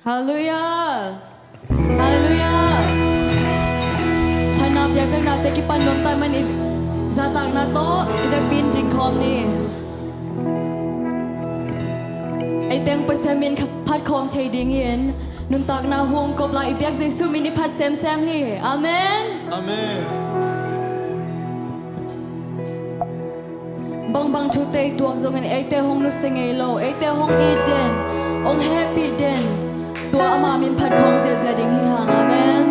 Halleluja. Halleluja. Thầy nào việc thằng nào tới cái pan đồn tay mình gia tăng na to việc pin chính com ni. Ai tiếngไปเซมินพัดคอมเทดิ้งเห็นนุ่งตากนาหงกบลายเบียกเจสุมินิพัดเซมฮีอาเมนอาเมนบางทุเตยดวงทรงเงินไอเตหงนุสเงโลไอเตหงอีเดนองแฮปปี้เดนตัวอามามินพัดคอมเจดิ้งฮิฮังอาเมน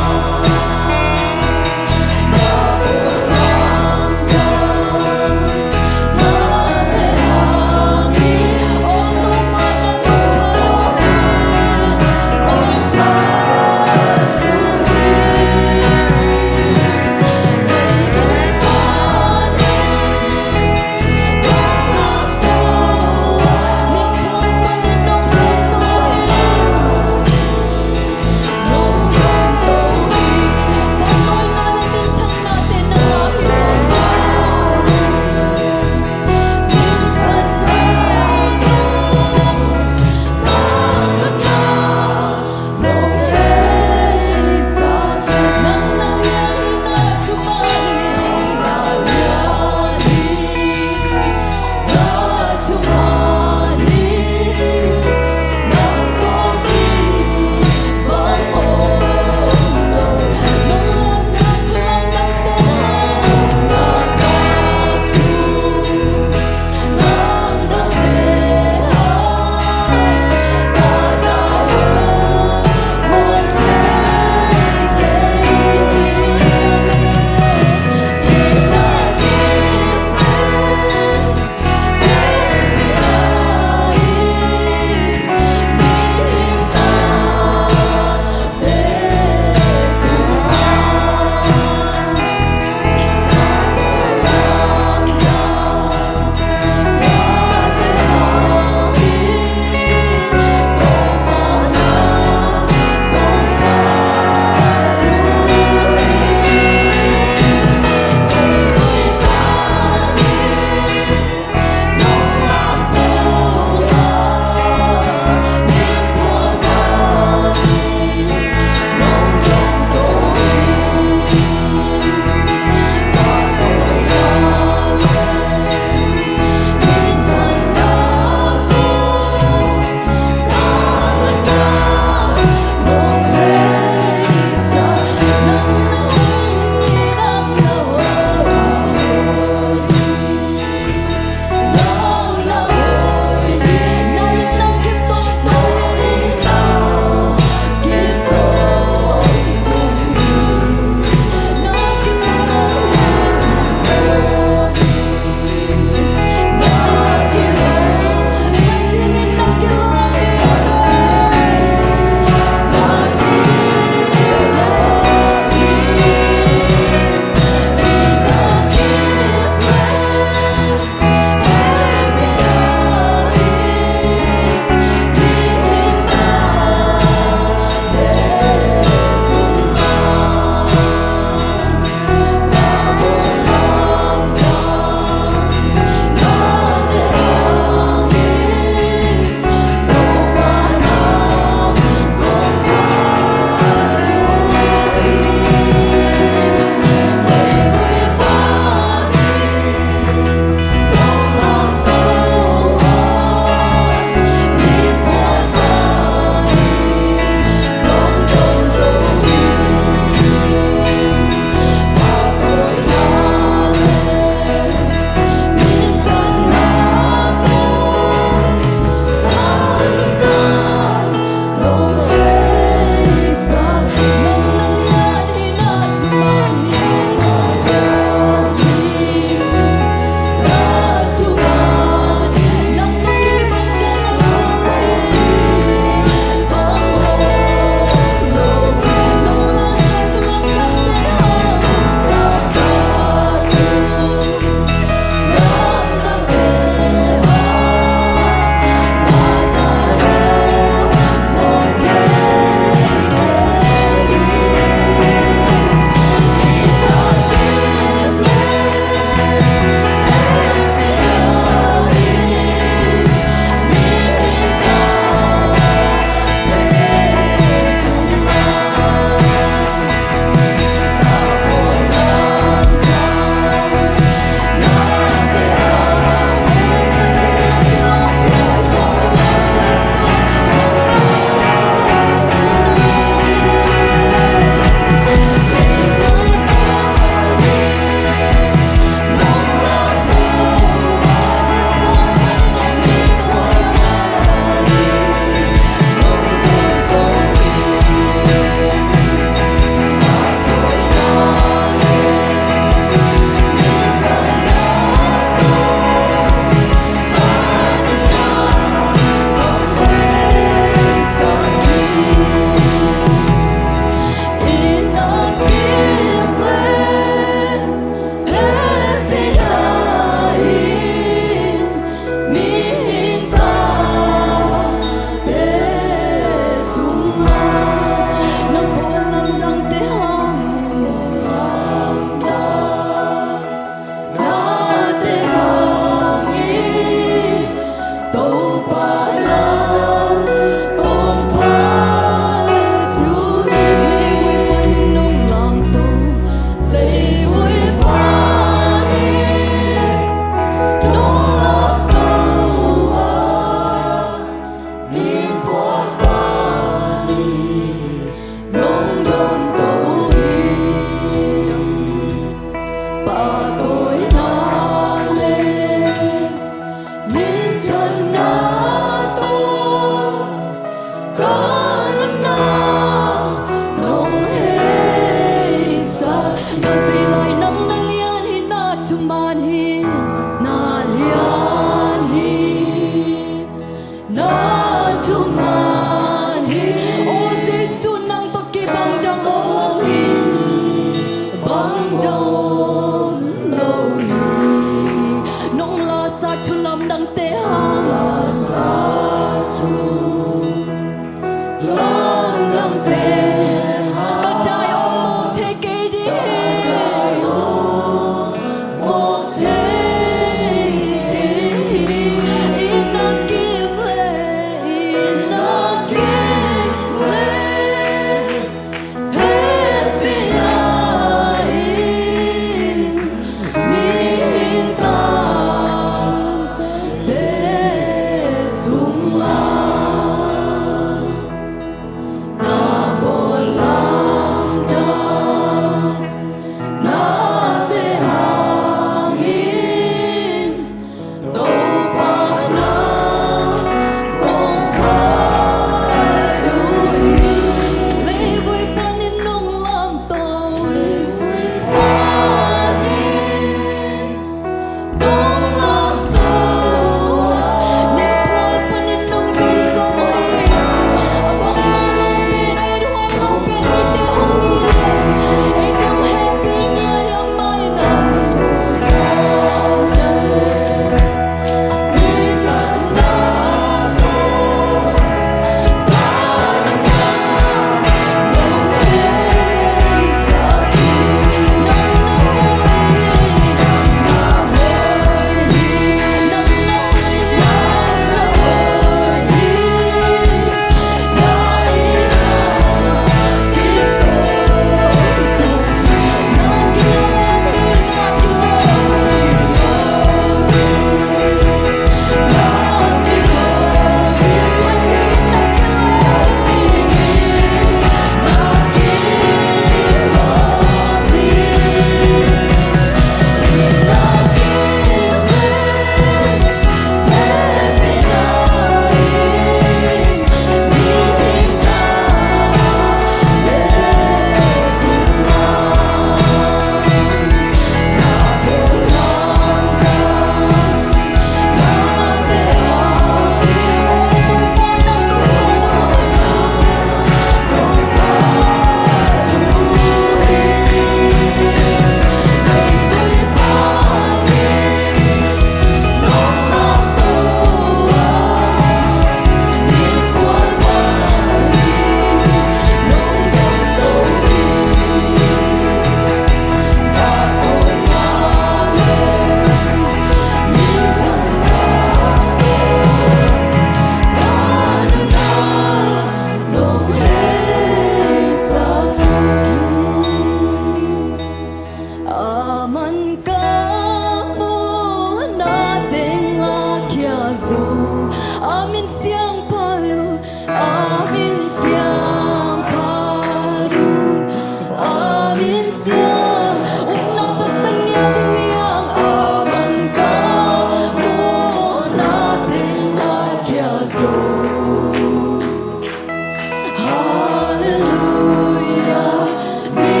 Hallelujah, mi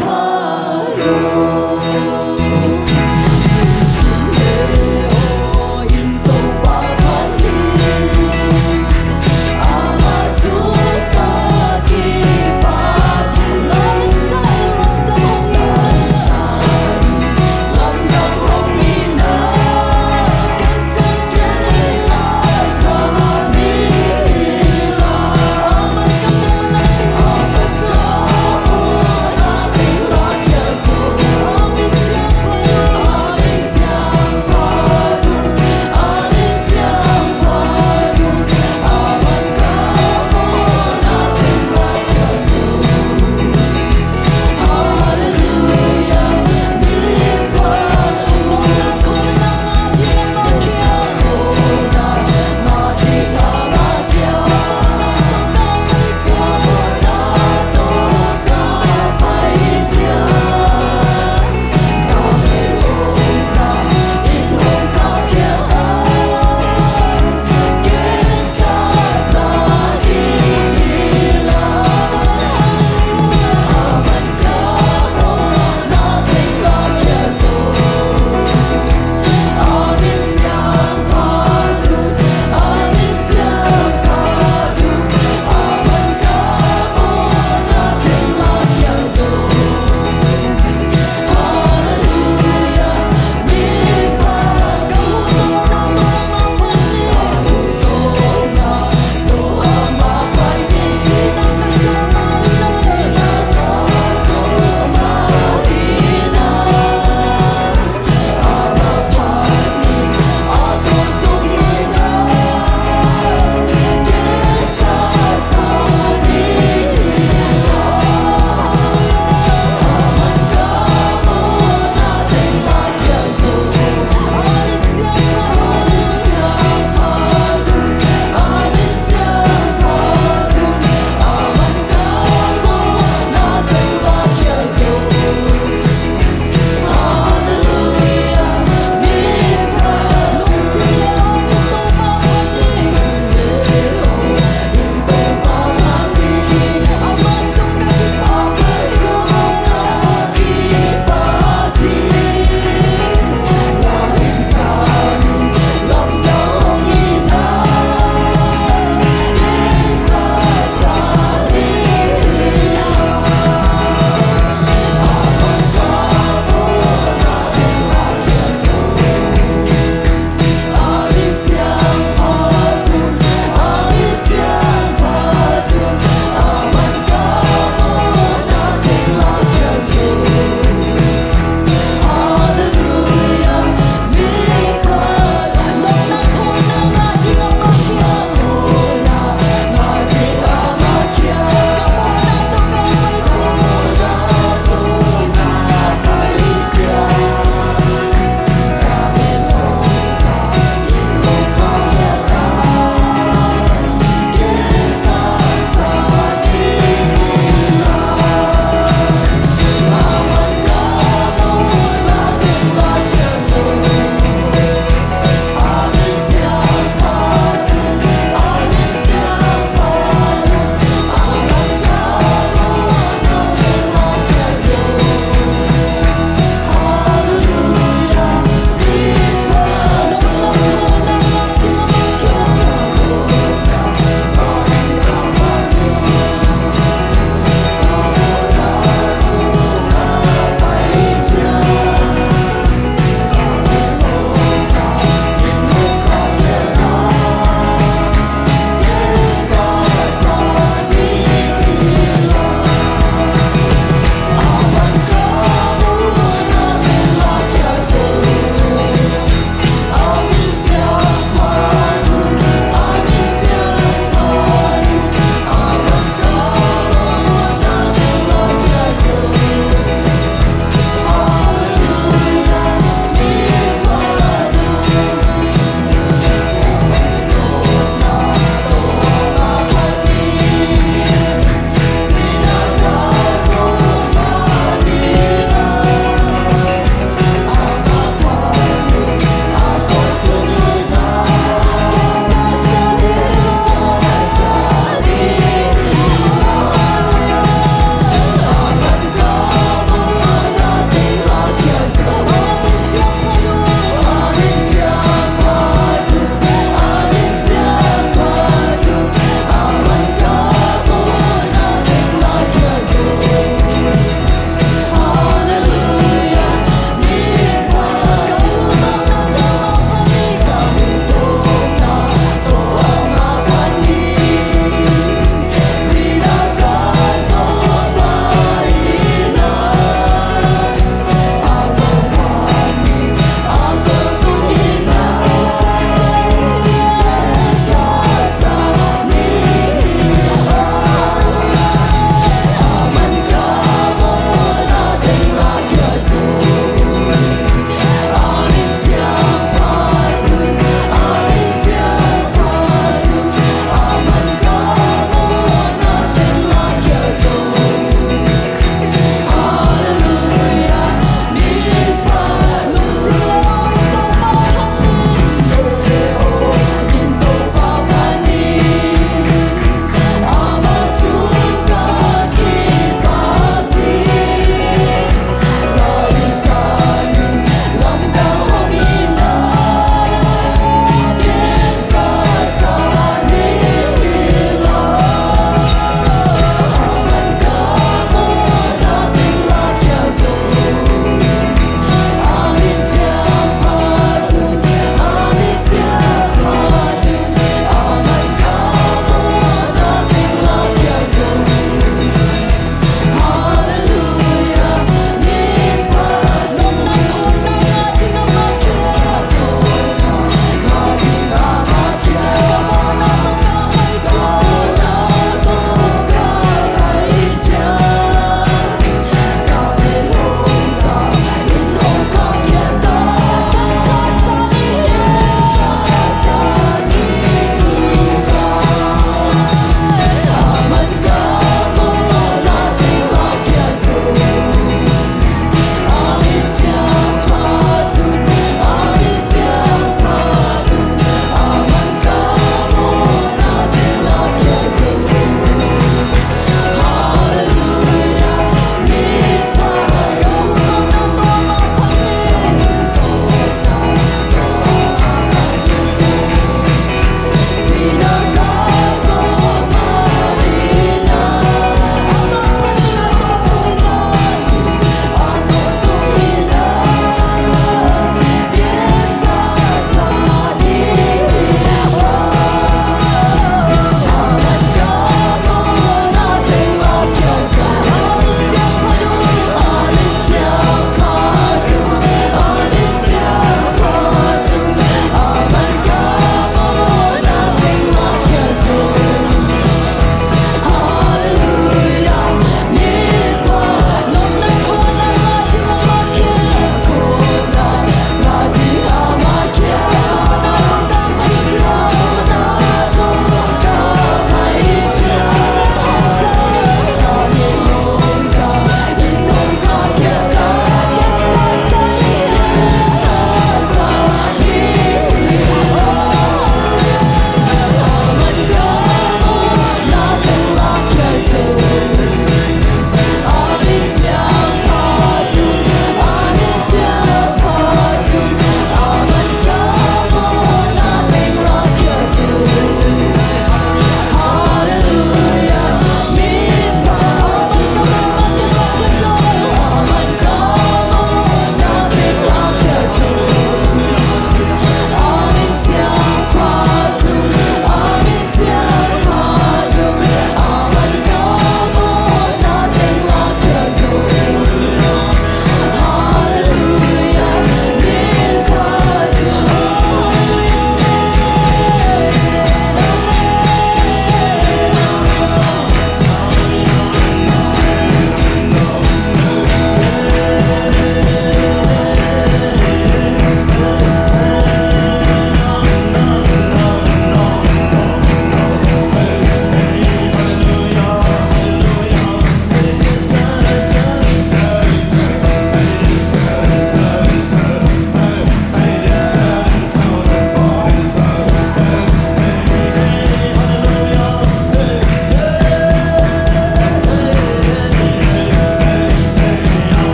paro.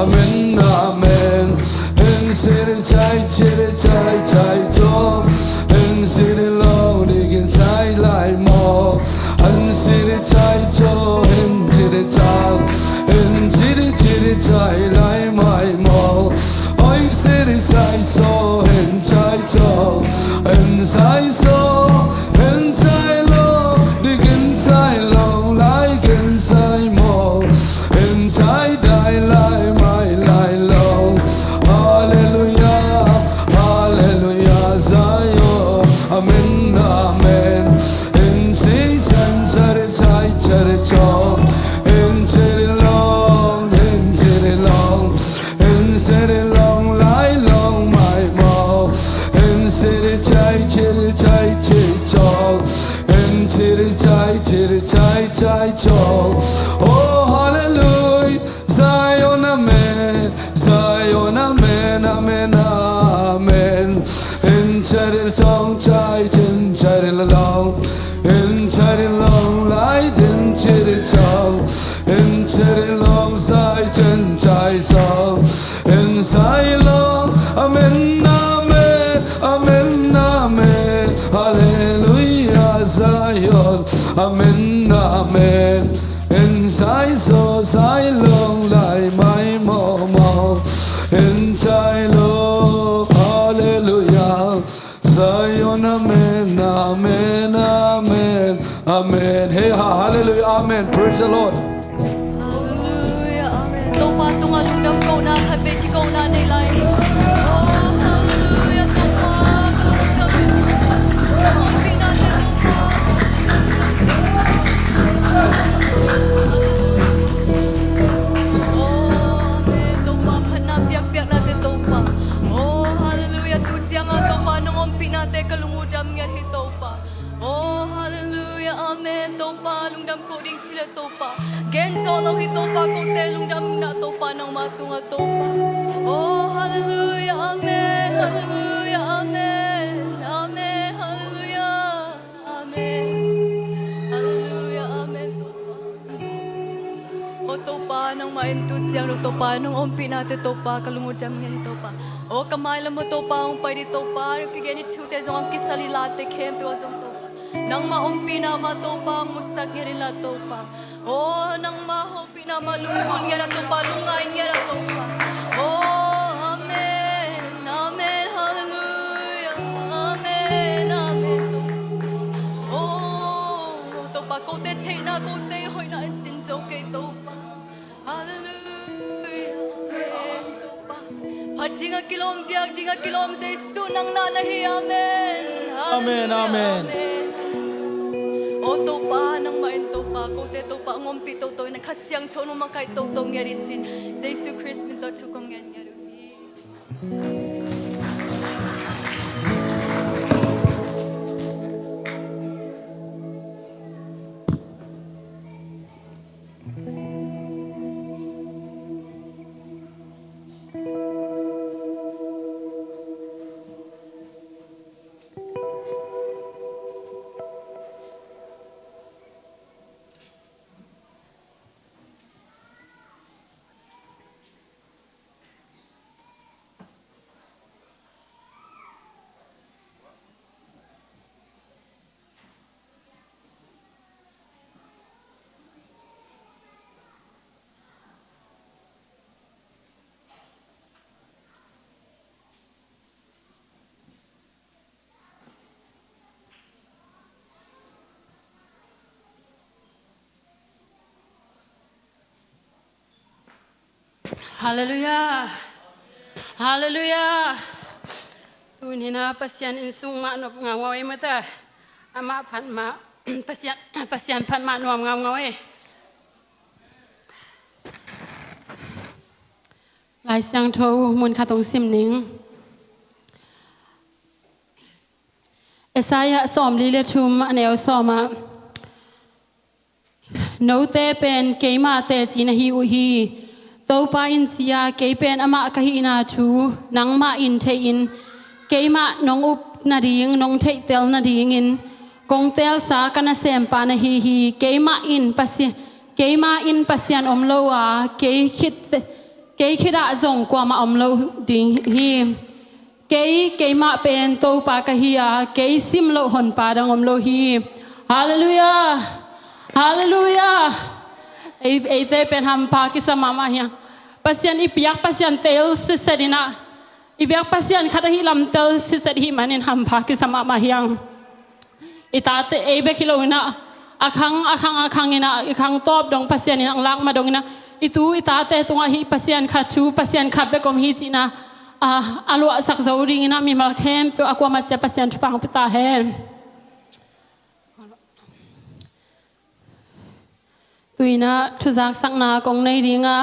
Amen, amen. And sit it tight, oh. And sit it low, digging tight like more. And sit it tight, oh. And sit it tight. And sit it tight like my more. I sit it tight, so. And tight, oh. And tight, so. And tight low, digging tight low like inside more. And tight die like my lie low. Hallelujah, hallelujah, Zion. Amen, amen. In season, set it tight, set it tall. And set it long, and set it long. And set it long, lie long, my mouth. And set it tight, tall. And set it tight, tall. Oh, hallelujah, Zion, amen. Zion, amen, amen, amen. And set it long, tight, and set it long. And set it long, light, and set it tall. And set it long, tight, and tight, tall. And set long, amen, amen, amen, amen. Hallelujah, Zion, amen, amen. And say long, like my mama. And say long, hallelujah, Zion, amen, amen, amen, amen. Hey, hallelujah, amen. Praise the Lord. Hallelujah, amen. Topa tungalung dam ko na kabeti ko na nilay. Oh, hallelujah, topa kalung dam. Pinate topa. Oh, amen. Topa panabyak-byak natin topa. Oh, hallelujah. Tutyang topa nung pinate kalungudam nga hitopa. Oh, hallelujah, amen. Topa lungdam ko ding sila topa. Gen solo hitopa ko te lungdam na topa nang matunga topa. Oh, hallelujah, amen. Hallelujah, amen. Amen, hallelujah. Amen. Hallelujah, amen topa. O topa nang maintudyang topa nung pinate topa kalungudam nga hitopa. O kamay mo topa ang pwede topa. Kigeni chute zong ang kisalilate kempe wazong topa. Nang maumpi na matopa ang musak nga nila topa. Oh, nang mahupi na malungkol nga na topa, lungay nga na topa. Oh, amen, amen, hallelujah, amen, amen. Oh, topa, kote chay na kote, hoy na jinso kay topa. Hallelujah, amen, topa. Pati nga kilom biyak, di nga kilom sa isu nang nanahi, amen. Amen, amen. O topa nang main topa ko te topa ngompi to to nang kasyang chono makay to to ngeritin Jesus Christ min to chukong ngeru. Hallelujah. Hallelujah. Tunina pasyan insung ma no ngawai mata. Ama phan ma pasyan phan ma no ngawai. Lai sang tho mun kha tong sim ning. Esaya som li le thum anel soma. No te pen keima te china hi u hi. Topa in sia keipen ama kahina thu nang ma in the in keima nong up na ding nong the tel na ding in kong tel sa kana sem pa na hi keima in pasyan omloa ke khit เกยคิดอะส่งกว่ามาอมโลดิฮีเกยมาเป็นโตปากะฮีอาเกยซิมโลหนปาดังอมโลฮีฮาเลลูยาฮาเลลูยาไอเตเป็นฮัมปากิสมามาเฮียปัสยันอีพิยักปัสยันเตลสิเสดินะอีพิยักปัสยันขัดฮีลำเตลสิเสดิมันอินฮัมปากิสมามาเฮียอีตาเตเบคิโลนะอาคังอินะอีคังตอบดงปัสยันอินังลังมาดงนะitu itate tunga hi pasian khachu pasian khat be kom hi china alu sak zauring ina mi mal khem pe akwa ma cha pasian thupang pita hen tuina thuzak sakna kong nei ringa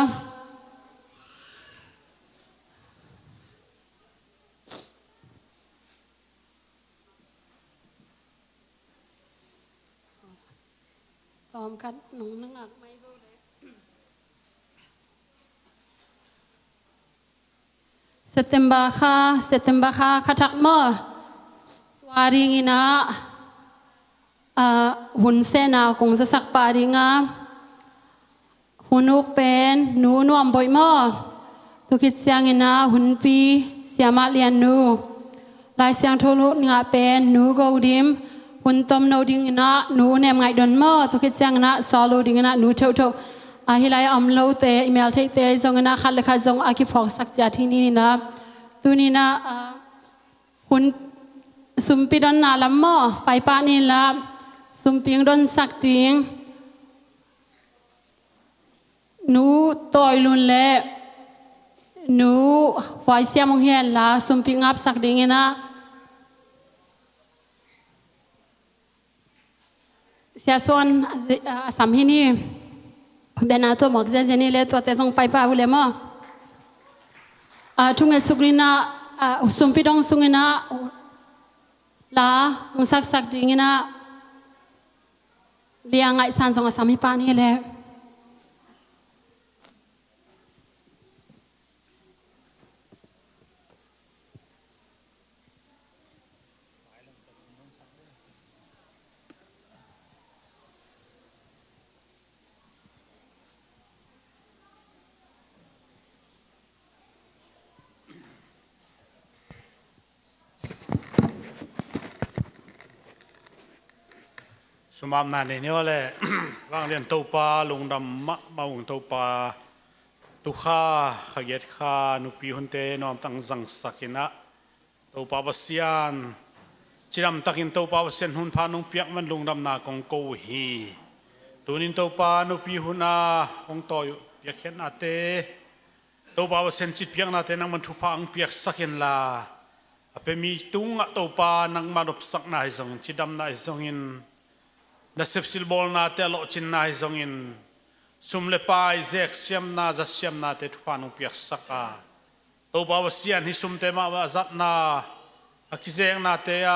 tom kat nung nangak mai September kha khatak mo tuaring ina hun sena kong sa sak paringa hunuk pen nu nuam boy mo tukit siang ina hun pi siama lian nu lai siang tholu nga pen nu go dim hun tom no ding ina nu nem ngai don mo tukit siang ina solo ding ina nu thau hilai amlo te email te te zong na khal kha zong aki phok sak cha thi ni na tu ni na hun sumpi don na lam mo pai pa ni la sumping don sak ting nu toy lun le nu vai sia mong hian la sumping ap sak ding na sia son asam hi ni benato magza jeni le to te song pai pa hule mo thunga sugrina sumpi dong sungina la musak sak dingina liangai san song asami pa ni leสมามนานนี่ว่าเลยร่างเรียนตัวปลาลงดำมาหุ่นตัวปลาตุข้าขยัดข้านุปีหุ่นเตนอมตั้งจังสักินะตัวปลาบเสียนจิรำตักินตัวปลาบเสียนหุ่นพานุเปียกมันลงดำนากงโกฮีตัวนินตัวปลานุปีหุ่นอาคงต่อยเปียกเข็นอาเตตัวปลาบเสียนจิตเปียกนาเตนังมันทุพางเปียกสักินลาเป็นมีตุงตัวปลานังมาดบสักนายทรงจิดำนายทรงอินนักเซฟซิลบอลนาเตลอจินนายทรงอินสุมเลปายเซกเซียมนาจัสเซียมนาเตทุพานุเปียกสักาตัวบาวเซียนฮิสุมเตมาว่าจัดนาอักเซงนาเตย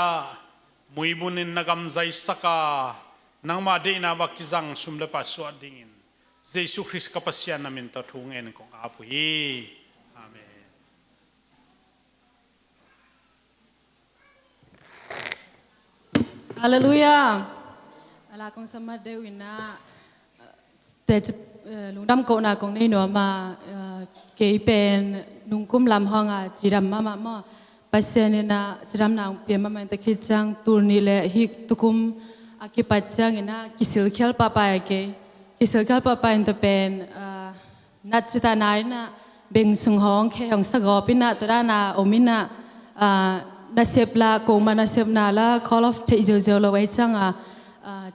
มุยบุนินนักำใจสักานังมาเดนาบักจังสุมเลปายสวัสดิงินเจสุคริสกับเซียนนามินตทุงเอ็นของอาปุยอาเมนฮาเลลูยาลากงสมัดเดวินะแต่ลุงดำโกนากงในหนัวมาเกยเป็นลุงกุ้มลำห้องจีรำมาปัสเซนนะจีรำนางเปียมามันตะคิดจังตูนี่แหละฮิกตุกุมอากิปัจจังนะกิสิลเขลปะปายเกกิสิลเขลปะปายจะเป็นนัดจิตานายนะเบ่งสุงห้องแค่ของสกอปินะตัวด้านาอมินะนาเซปลาโกมานาเซปนาละ call of เทเจลเอาไว้จัง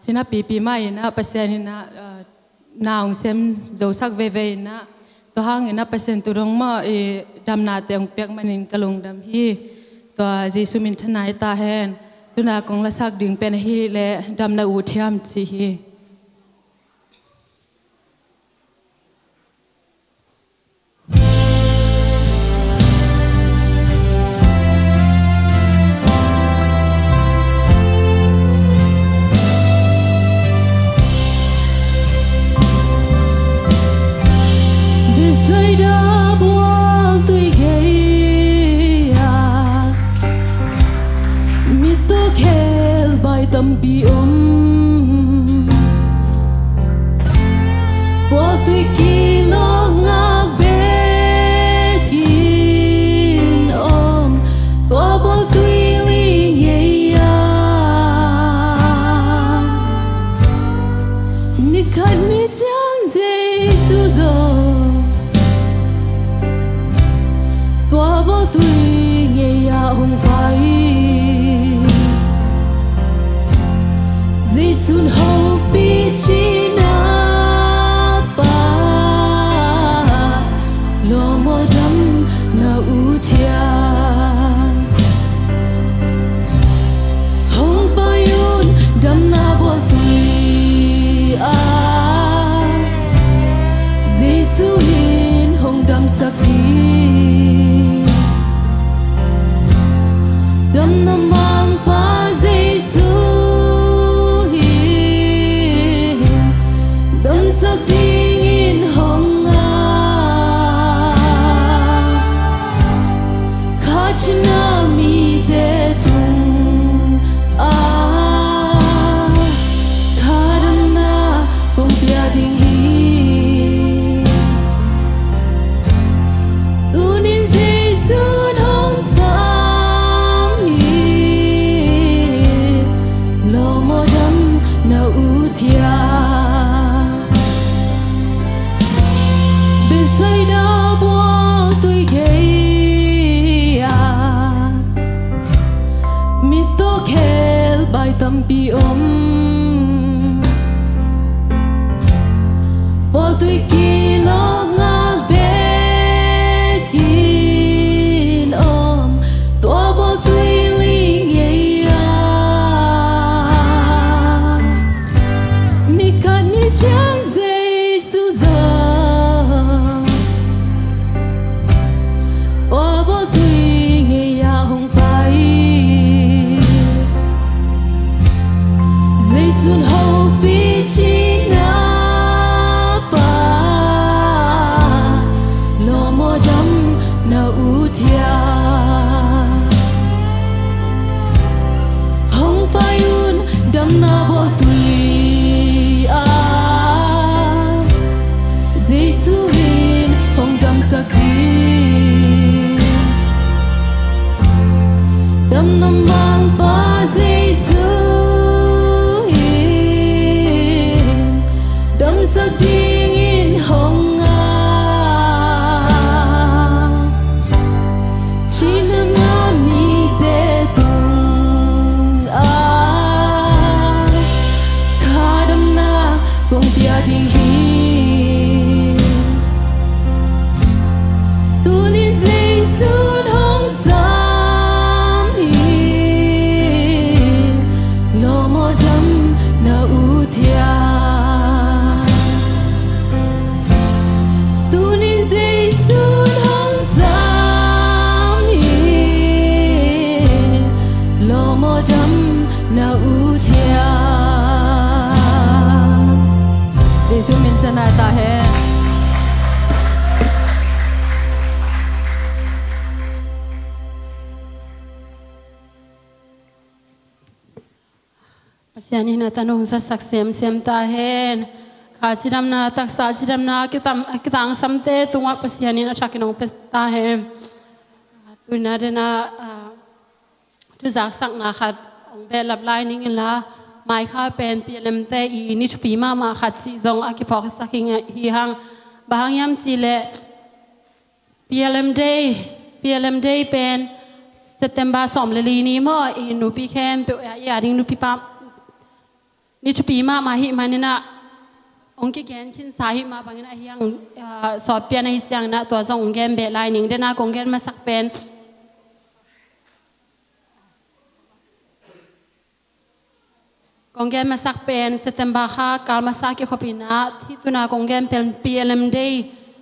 จินาปีไม่นะเปอร์เซ็นต์นะนาวเซมโจสักเวนะตัวห้างนะเปอร์เซ็นต์ตัวรงมาดำนาเตียงเปียกมันอินกะลงดำฮีตัวเจสุมินทนายตาแหนตัวนากงละสักดึงเป็นฮีและดำนาอูเทียมจีฮี tâm bi ôm bao tuổi nghe ya hồng phai Giêsu hậu bi chi na pa lo mo dam na u thia hong bayun dam na bao tuổi Giêsu hin hong dam sak đi dam na mang pa Giêsu hin dam sak đi in hong khachna mi de tung khadana kong pia ding hi tunin Giêsu hong sam hi lo mo dam na u thia besai da bo tui gay mi to khel bai tam pi bo tui ki lo nga be kin to bo tui ling ye ni ka ni chang Giêsu giờ to bo tui nghe ya hong phai Giêsu hậu bi chi na pa lo mo dam na u thia hong payun dam na bo tui Giêsu hin hong dam sak đi dam na mang pa Giêsu hin dam sak đi in hong chi na nga mi de tung khadam na kong pia ding hi tunin Giêsu hong sam hi lo mo dam na u thia tunin Giêsu hong sam hi lo mo dam na u thia Giêsu min chana ta hai Pasianin na tanong sa saksem ta hen khachidam na taksa chidam na kitang samte tunga pasianin na chakinong ta hen tuna de na tu zak sak na khat ong be lap lai ning in la mai kha pen PLM te I ni thupi ma khat chi zong akipok saking hi hang bahang yam chi le PLM day pen September som le li ni mo I nu pi kem pe ya ding nu pi pa ni thupi ma hi manina ong ki gen kin sa hi ma bangina hiang so pia na hi siang na to zong gen be lai ning de na kong gen ma sak pen Konggen masak pen September kha kal masak ke khopina thi tuna konggen pen PLM day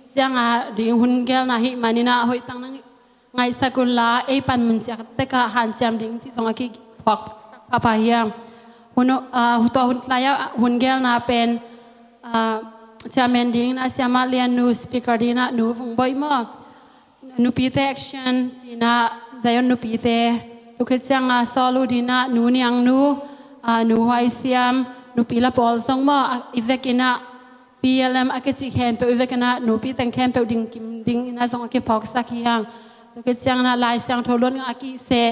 sianga ding hun gel na hi manina hoi tang nang ngai sakula e pan mun chak te ka han cham ding chi songa ki phok pa hiang huno huto hun tlaya hun gel na pen chairman ding na siama lian nu speaker dina nu vung boi mo nu pi te action dina zayon nu pi te tu ke changa solu dina nu niang nu nu hoai siam nu pila pol song mo ivekina PLM akechi khem pe ivekina nu pi tang khem pe ding kim ding ina song ake phok sakiang to ke chang na lai sang tholon aki se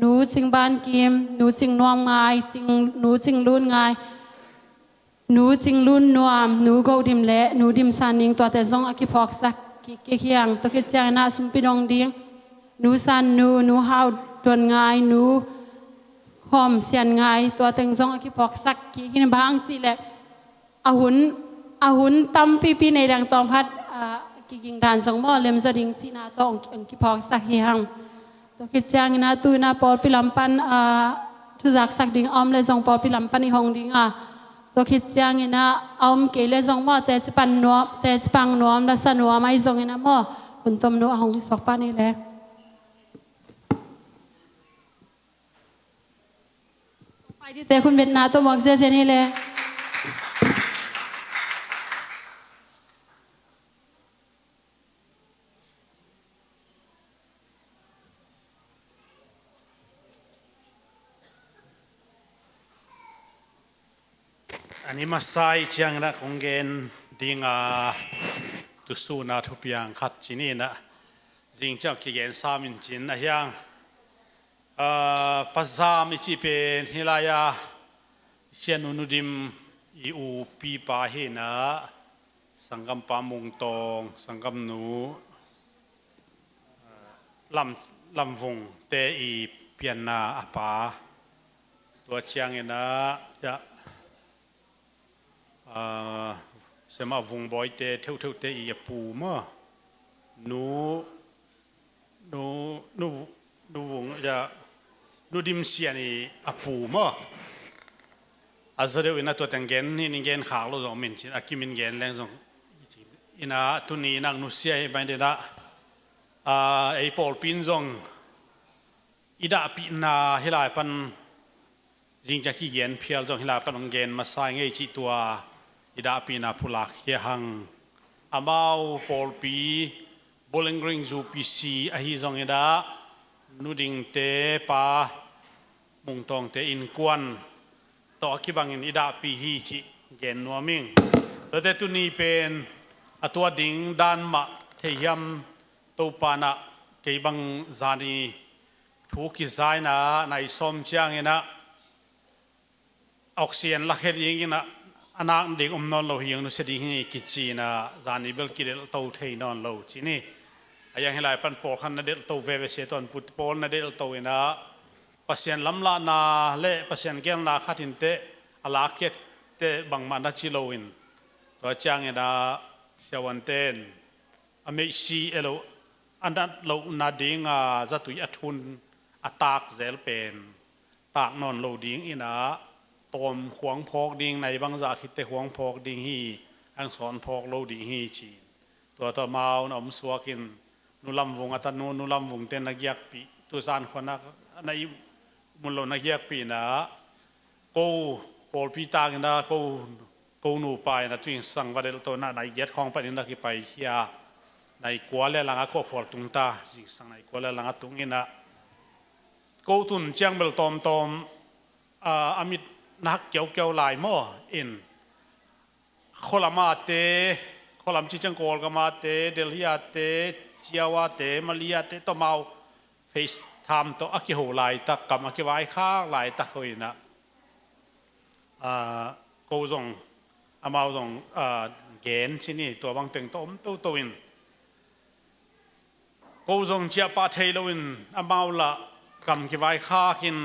nu ching ban kim nu ching nuam ngai ching nu ching lun ngai nu ching lun nuam nu go dim le nu dim saning to te song aki phok sak ki khiang to ke chang na sum pi dong ding นูสันนูหาวดวนง่ายนูหอมเสียนง่ายตัวเต็งซองอคิพอกสักกี่กินบางสิแหละอาหุนตำปีในดังตองพัดกิกิงดานสองหม้อเล็มสดิงสีนาตองอังคิพอกสักเฮียงตัวคิดจางนาตุนาปอลพิลัมปันทุจักสักดิ่งอมเลยสองปอลพิลัมปันในห้องดิ่งตัวคิดจางนาอมเกเลยสองหม้อแต่จะปันนัวแต่จะปังนัวมละสนัวไม่สองนาหม้อคุณต้มนัวห้องสอกปันนี่แหละไปที่แต่คุณเบ็ดนาตัวหมอกเสียนี่เลยอันนี้มาใส่เชียงนะของเกณฑ์ดิ่งตุสูนาทุพยางขัดจีนี่นะจิงเจ้าเกณฑ์สามินจินนะยังภาษามิจิเป็นฮิลายาเชียนุนุดิมอีอูปีปาเฮนะสังกัมปามุงตองสังกัมนูลำวงเตอีเปียนนาอปาตัวเชียงนะจะสมาวงบอยเตเท่าเตอีปูมั้งนูวงจะนูดิมเสียนี่อปูมั้งอาจจะเดี๋ยวน่าตัวแต่งเกณฑ์นี่เกณฑ์ขาวเราจะมินชินอากิมินเกณฑ์แรงส่งอินาตุนีนักนุเสียไปเดนะไอปอลปินส่งอิดาปินาเฮลายปันจริงจากขี้เกณฑ์เพียรส่งเฮลายปันองเกณฑ์มาใส่ไงจีตัวอิดาปีนาพุลักเฮียหังอามาปอลปีโบลิงกริงจูปีซีอาฮิซองเอดานูดิงเตปามุงตองเตอินกวนต่อคิบังอินอิดาปีฮีจิเกนนัวมิงแต่ตุนีเป็นตัวดิ่งดานมาเทียมตัวปานะเกบังจานีถูกกิจายนะในสมเจียงเนะออกเสียนลักเฮยิงนะอันนั้นเด็กนอนเราเฮียงนุสดีฮีกิจีนะจานีเบลกิเดลโตเทนอนเราจีนี่ยังให้หลายปันปอขันนาเดลโตเวเวเซตอนพุทธปอลนาเดลโตเนะปัศยันลำละนาเละปัศยันเกลนาขัดินเตอลาเกตเตบังมันดัชิโลวินตัวจางเนะเสวันเตนอเมซีเอโลอันนั้นเรานาดิงจะตุยอัทุนอัตากเซลเป็นตากนอนเราดิงอินะตอมขวางพอกดิงในบางจากคิดแต่ขวางพอกดิงฮีอังสอนพอกเราดิงฮีจีตัวต่อมาเอาหนุ่มสวกินนุลำวงอัตโนนุลำวงเตนนักยักปีตัวสานคนนักในมุลโลนักยักปีนะกูปอลปีตากินนะกูนูไปนะทุ่งสังวัดเดลโตนะในยัดของไปนี่นักไปเฮียในกัวเลลังก็พอตุงตาสิสังในกัวเลลังตุงอินะกูตุนเจียงเบลตอมอามิดนักเกี่ยวหลายมั่วอินโคลามาเตโคลามจิจังโกลกามาเตเดลียเตเจียวเตมาลียเตต่อมาเฟสไทม์ต่ออักโหหลายตักกับอักไว้ข้าหลายตักเลยนะกูส่งอามาส่งเกณฑ์ที่นี่ตัวบางตึงตัวอินกูส่งเจียปาเทลวินอามาละกำกิไว้ข้ากิน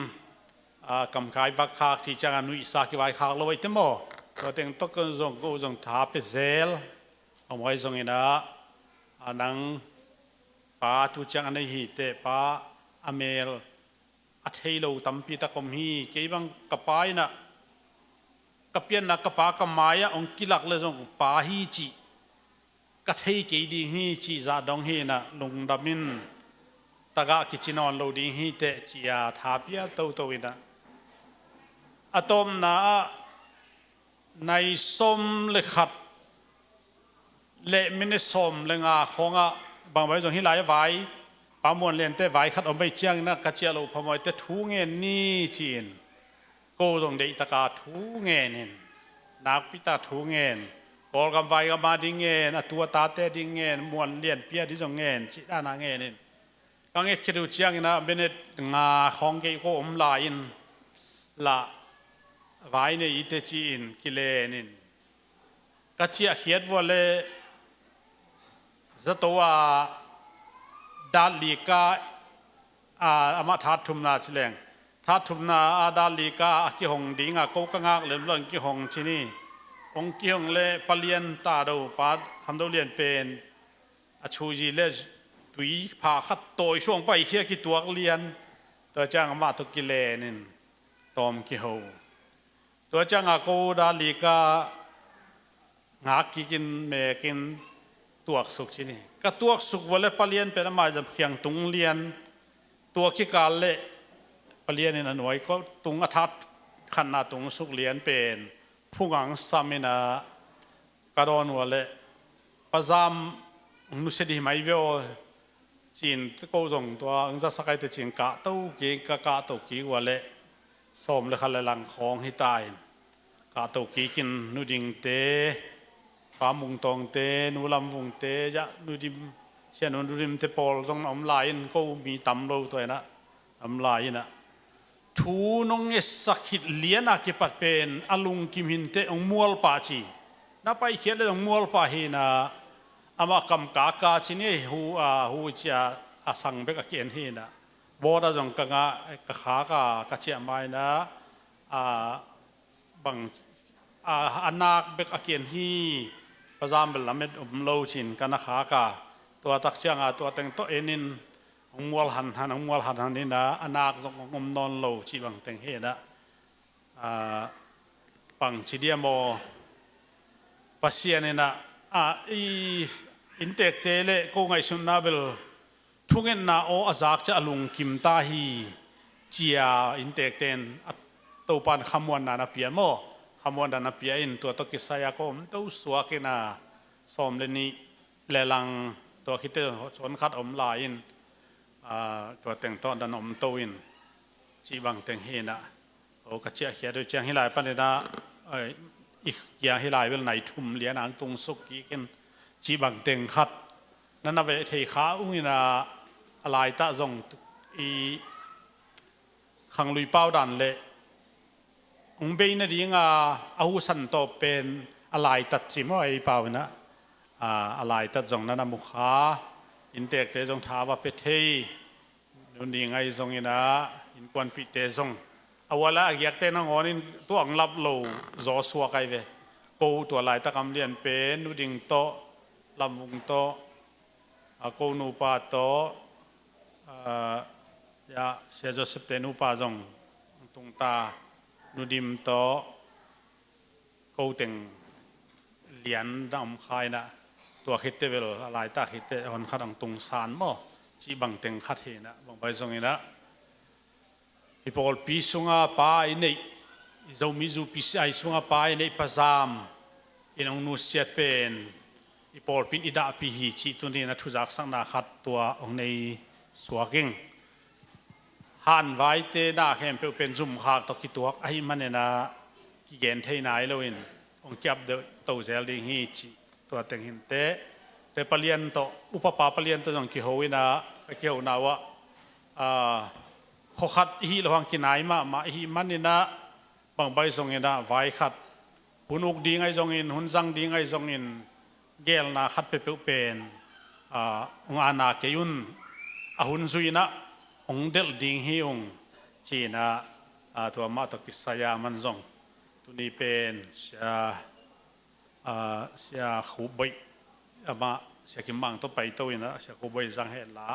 กำกายวักข้าที่จะนุยสักกิไว้ข้าเราไว้เต็มหมดตัวตึงตัวกูส่งท้าเปเซลเอาไว้ส่งอินะนังป้าทุจังอันนี้เตป้าอเมลอัฐิโลตัมปีตะคมฮีเกี่ยบังกปายนะกเปียนนะกป้ากมายะองกิลักเลยส่งป้าฮีจีกะเทยเกี่ยดีฮีจีซาดองฮีนะลงดามินตะกะกิจินอนโลดีฮีเตจียาทาปิยาตัววินะอะตอมนะในสมเลขัดเละไม่ได้สมเลยงาของบางไว้ตรงที่หลายไว้ปามวนเรียนแต่ไว้ขัดเอาไม่เจียงนะกระเจียเราพมอยแต่ทูเงินนี่จีนกูตรงเด็กตะกาทูเงินนักพิตาทูเงินกอลกำไว้กำมาดิ้งเงินตัวตาเตดิ้งเงินมวนเรียนเปียที่ตรงเงินจีด้านาเงินนี่กังเอ็ดคิดดูเจียงนะเป็นงาของเกี่ยวกับลายละไว้ในอิตจีนกิเลนินกระเจียเขียดว่าเลยจะตัวดัลลีกา อามาทัดทุมนาชิเลงทัดทุมนาอาดาลีกากิหงดิงกูกังากเลมลงกิหงชินีองกิหงเลปเลียนตาดูปาดคำดูเลียนเป็นชูจีเลตุยพาขัดโตยช่วงไปเฮียกิตัวเลียนตัวจ้างอามาตุกิเลนินตอมกิโฮตัวจ้างอากูดาลีกางากินเมกินตัวสุกชินีก็ตัวสุกวันเล่ปเลียนเป็นมาจะเขียงตุงเลียนตัวขี้กาเละปเลียนนี่หน่วยก็ตุงอัฐัดขันนาตุงสุกเลียนเป็นผู้งังสามินากระดอนวันเละปะจามนุสติไม่เวอจีนก็จงตัวอังจะสักไอแต่จีนกะตู้กีกะกะตู้กีวันเละสมเลยขันเลยหลังของให้ตายกะตู้กีกินนูดิงเตปามุงตองเตนูลำวงเตยะนูดิมเช่นนูดิมเตปอลต้องอำลายก็มีตำโลตัวนะอำลายนะทูนงเอสักหิดเลียนอากิปัดเป็นอลุงกิมหินเตองมัวลปาจีนับไปเขียนเลยองมัวลปาฮีนะอามากำกากาชินีหูจะอาสังเบกเกียนฮีนะบอดาจงกังกะขากากะเจียมายนะบังอนาคเบกเกียนฮีพระจามเป็นลำเม็ดโลชินกันนะขากาตัวตักเชียงตัวแต่งตัวเอ็นินองมัวหันองมัวหันนี่นะอนาคงงมนอนโลชีบังแต่งเฮนะปังชิเดียโมปัสเซียนี่นะอินเตกเตเลก็ไงสุนนาเบลทุกเงินนาโออาจากจะลุงกิมตาฮีเจียอินเตกเตนตัวปันขมวนนาเปียโมขมวนนาเปียอินตัวตกิสายก็มตัวสวกินาสมเลนีเลลังตัวคิดเตอร์ชนคัดอมลายินตัวแต่งต้นดันอมโตอินจีบังแต่งเฮนะโอ้กระเจียเขียดเจียงฮิลายปันเนะอีกอย่างฮิลายเวลไหนทุ่มเลี้ยนอังตุงสุกีกันจีบังแต่งคัดนั่นน่ะเวทีขาอุ้งนะอะไรตาจงอีขังลุยเป้าดันเละองเบย์นั่นดีงาอาหุสันโตเป็นอะไรตัดจิมว่าไอ้เป้านะอะไรตัดจงนั่นมุขาอินเตกเตจงท้าว่าเป็ดเฮนู่นนี่ไงจงอินะอินควันปิเตจงเอาวละอยากเตนังอนินตัวอังลับโลจอสัวไกเวกูตัวลายตะกำเลียนเป็นนู่นดิ่งโตลำวงโตกูนูปาโตยาเสียจสิบเตนูปาจงตรงตานู่นดิมโตกูเต็งเหรียญดำคายนะตัวคิดเตเวลอะไรตาคิดเตคนขัดตรงสารมั่วจีบังเต็งขัดเห็นนะบังไปตรงนี้นะฮิปโปลปีสุงาป้าอินนี่จะมีจูปีไอสุงาป้าอินนี่ปัจจามอินองนุเสียเป็นฮิปโปลปีอิดาปีฮีจีตัวนี้นะทุจักสังนาขัดตัวองในสวากิงหันไว้เตน่าแค่เป็นจุ่มขาดตกิตัวไอ้มันเนี่ยนะกิเกนเทนายเลยองจับเดตัวเซลดิงฮีจีตัวแต่งหินเตปเลียนโตอุปปาปเลียนโตจงกิโฮวินะเกี่ยวนาวะขขัดฮีระวังกินไหนมาฮีมันนี่นะบางใบทรงเงินนะไว้ขัดหุนอุกดีไงทรงเงินหุนจังดีไงทรงเงินเกลนะขัดเปเป็นองอานาเกยุนหุนซุยนะองเดลดิงฮีองจีนะตัวมาตกิสยามันทรงตัวนี้เป็นเสียขุบมาเสียกิมมังตัวไปตัวนะเสียขุบจังเห็นละ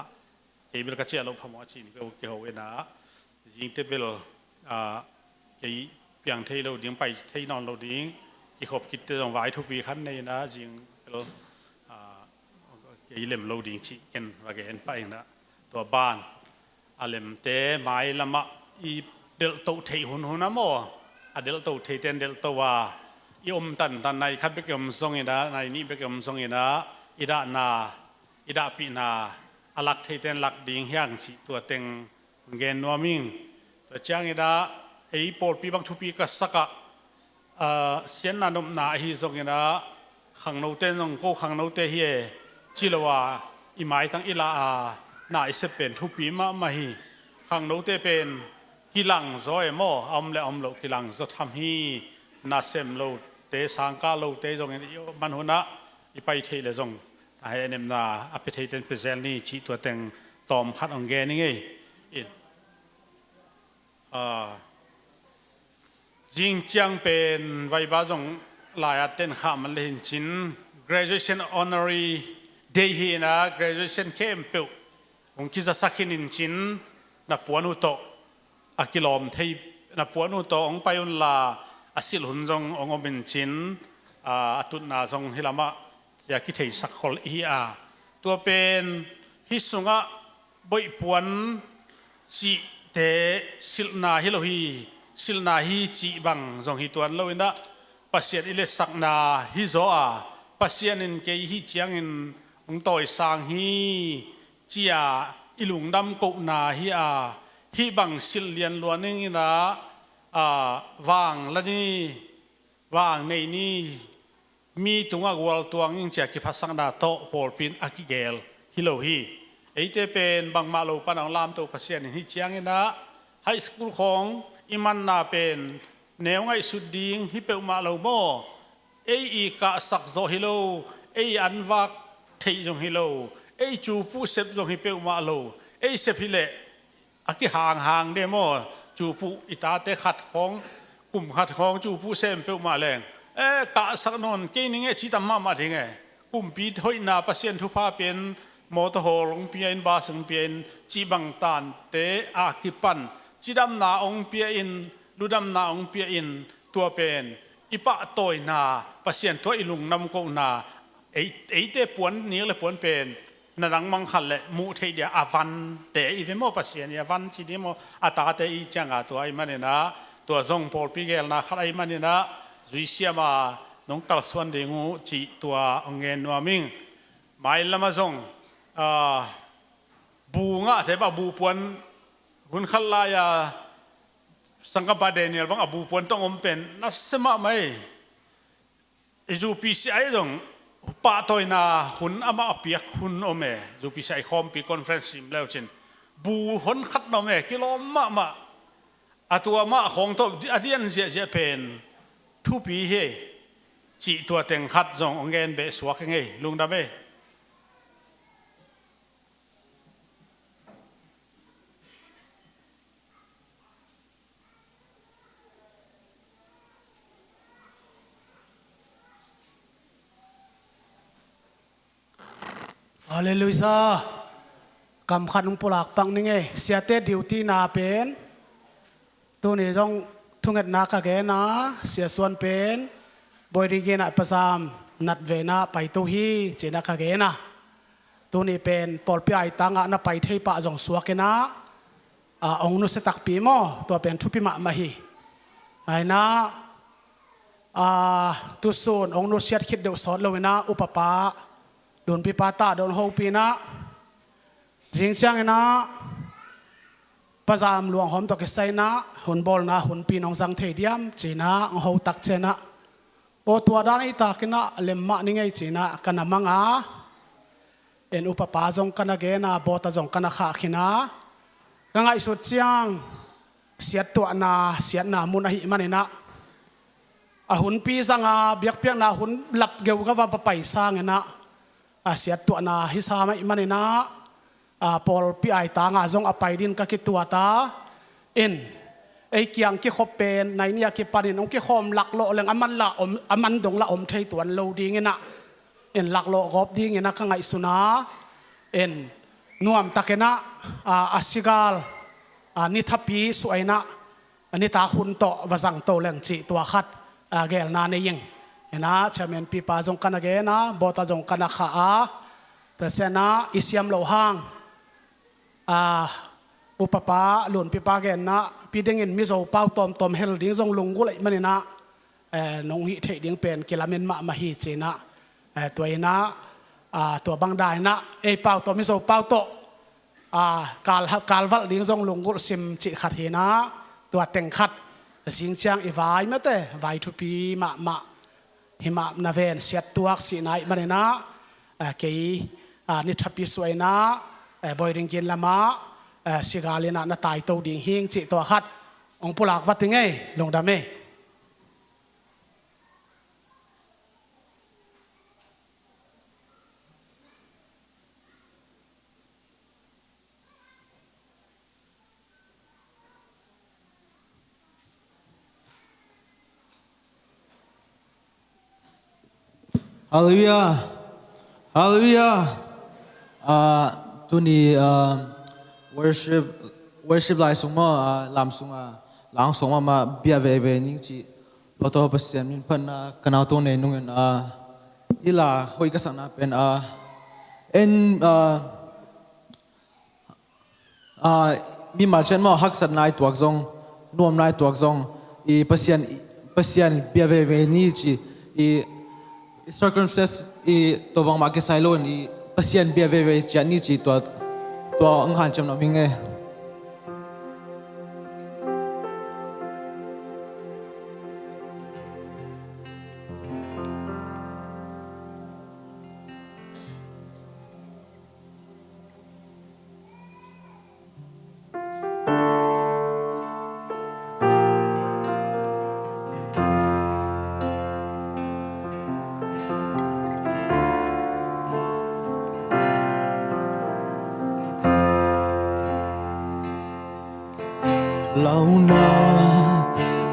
เกี่ยวกับเจ้าเราพม่าจีนก็เกี่ยวกับนะจริงเทเบลเกี่ยวอย่างที่เราดิ้งไปที่นอนเราดิ้งกี่ขบคิดจะต้องไว้ทุกปีขั้นในนะจริงเราเกี่ยวเล่มเราดิ้งชีกันว่าเห็นไปนะตัวบ้านเล่มเตะไม้ละมะอีเดลโตเทหุนนะโมเดลโตเทเตนเดลโตว่ายมตันในคัดเบกยมทรงอินะในนี้เบกยมทรงอินะอิดานาอิดาปีนาอลักเทเตนลักดิ่งเฮียงสิตัวเต็งเกนนัวมิงตัวจ้างอิดาไอ้ปอลปีบางทุปีก็สักเสียนนานมนาฮิทรงอินะขังโนเตนงโกขังโนเตเฮียจิลวาอิหมายทั้งอิลานาอิเสเป็นทุปีมาฮีขังโนเตเป็นกิลังซอยโมอมเลอมโลกิลังซทำฮีนาเซมโลเตสังกาโลเตจงมันหัวนะอีไปเทเลจงให้เนมนาอภิเทเตนเปเซลนี่ชีตัวแต่งตอมคัดองเกนี่ไง อินจิงจังเป็นไว้บ้าจงหลายเต้นข้ามันเลยจิน graduation honorary day ฮีนะ graduation เข้มเปิวองคิดจะสักขินินจินนับปวนุโตอากิลอมเทยนับปวนุโตองไปอุนลาอาศิลหุนจงองอมินจินตุนาจงฮิลามะอยากคิดเทยสักคนอีตัวเป็นฮิสุงะบ่อยปวนจีเตสิลนาฮิโลฮีสิลนาฮีจีบังจงฮิตัวโลวินะปัสยาอิเลสักนาฮิโซปัสยานินเกยฮิจียงอินองต่อยสางฮีจียอิลุงดำกุนาฮิบังสิลเลียนล้วนนี่นะวางละนี่วางในนี่มีตุงวัลตัวงิงเจกิพัสังนาโตปอลปินอากิเกลฮิโลฮีไอเตเป็นบางมาโลปนังลามตัวพัศยันฮิเจียงนะไฮสคูลของอิมันนาเป็นแนวไงสุดดิ่งฮิเปอมาโลโมเอีกะสักโซฮิโลอันวักเทยจงฮิโลจูผู้เสพจงฮิเปอมาโลเสพฮิเลอากิห่างเดโมจูผู้อิตาเตขัดของกลุ่มขัดของจูผู้เสพเปอมาแรงกะสักนนเกนิงจิตมาถึงปุ่มปีถอยนาพัศยันทุพาเป็นมอเตอร์โฮลงเปียนบาสงเปียนจีบังตันเตอากิปันจีดำนาองเปียนดูดำนาองเปียนตัวเป็นอิปะตอยนาพัศยันตัวอิลุงนำกูนาเตปวนนี้เลยปวนเป็นนังมังคันเลยมูเทียอาวันเตอีเวโมพัศยันอาวันจีดีโมอาตาเตอีจังตัวไอ้มันนะตัวทรงพอลปิเกลนะขัดไอ้มันนะจุยเสียมาน้องกัลสวนเดงูจีตัวองเงินนัวมิงไม่ละมาจงบูงะแต่ว่าบูปวนคุณขัลลายาสังกัปเดนิเอลบางบูปวนต้องอมเป็นนัสมาไหมจูพีซีไอจงป้าตัวน่ะคุณอามาเปียกคุณอมจูพีซีไอคอมปีคอนเฟรนซ์แล้วจินบูหนขัดน้อมกิโลมาตัวมาของตัวอดีตเสียเป็นทุปีเฮจีตัวเต็งขัดจงองเงินเบสวกไงลุงดำฮาเลลูยากำขันอุปลักปังนี่ไงเสียเตดิวตีนาเป็นตัวนี้ต้องทุ่งเงินนักแกนะเสียส่วนเป็นบริเกณฑ์ประจำนัดเวนะไปตัวฮีเจนักแกนะตัวนี้เป็นปอลปีไอตังนะไปเทปะจงสวกนะองนุสตักปีโมตัวเป็นทุพิมะมาฮีไอ้นะตุส่วนองนุเสียดคิดเดือดสอดเลยนะอุปปะโดนปีปาตาโดนโฮปีนะจริงจังนะประจำหลวงหอมตกใส่นะหุ่นบอลนะหุ่นปีน้องสังเทียมจีนะโฮตักเจนะโอตัวด้านอีตากินะเล็มมะนี่ไงจีนะกันนะมังเอ็นอุปปาจงกันนะเกนะบอตจงกันนะขาขินะกังไงสุดเจียงเสียตัวนาเสียนามุนหิมันนะหุ่นปีสังเบียกเปียกนะหุ่นหลับเกี่ยวกับว่าไปสร้างนะเสียตัวนาฮิสาไม่มันนะพอพี่ไอตางาจงอภัยดินก็คิดตัวตาเอ็นไอเกียงคิดขบเป็นในเนี่ยคิดปานินองคิดขอมหลักโลแรงอามันละอามันดงละอมใช้ตัวโลดีเงี้ยนะเอ็นหลักโลกอบดีเงี้ยนะข้างไอสุนาเอ็นนวมตะเกนะอาศิกาลนิทัพพีสวยนะนิตาคุณโตวสังโตแรงจีตัวขัดเกลนาเนียงนะเชมเนปีปาจงกันเกนะบอตจงกันขาแต่เสนาอิสยามโลหางอุปปาหลุนปีปาเกนะปีเด้งเงินมิโซเป้าตอมเฮลดิ้งจงลงกุเลยมันนะน้องฮิเทดิ้งเป็นกิลาเมนมาฮิเจนะตัวนะตัวบางได้นะเป้าตอมมิโซเป้าโตการวัดดิ้งจงลงกุซิมจิขัดเฮนะตัวเต็งขัดสิงเชียงอีวายมาเตะวายทุปีมาหิมะนาเวนเสียตัวสีนายมันนะเกยนิทัพพิสวยนะบอยริงกินละมาสิกาเลนะตายตัวดิ่งหิงจิตัวขัดองปุลักวัดถึงไงลงดำเม อ Hallelujah. Hallelujah. Tu ni worship lai sung ma lam sung lang sung ma bia ve ning chi to pasien min pan kanao to ne nung ila hoi ka sang na pen en mi ma chen mo hak sat nai tuak zong nuam nai tuak zong I pasien bia ve ni chi I circumstances I to bang ma ke sai lo ni pasien bia ve chan ni chi to ang han cham na mi nge lâu na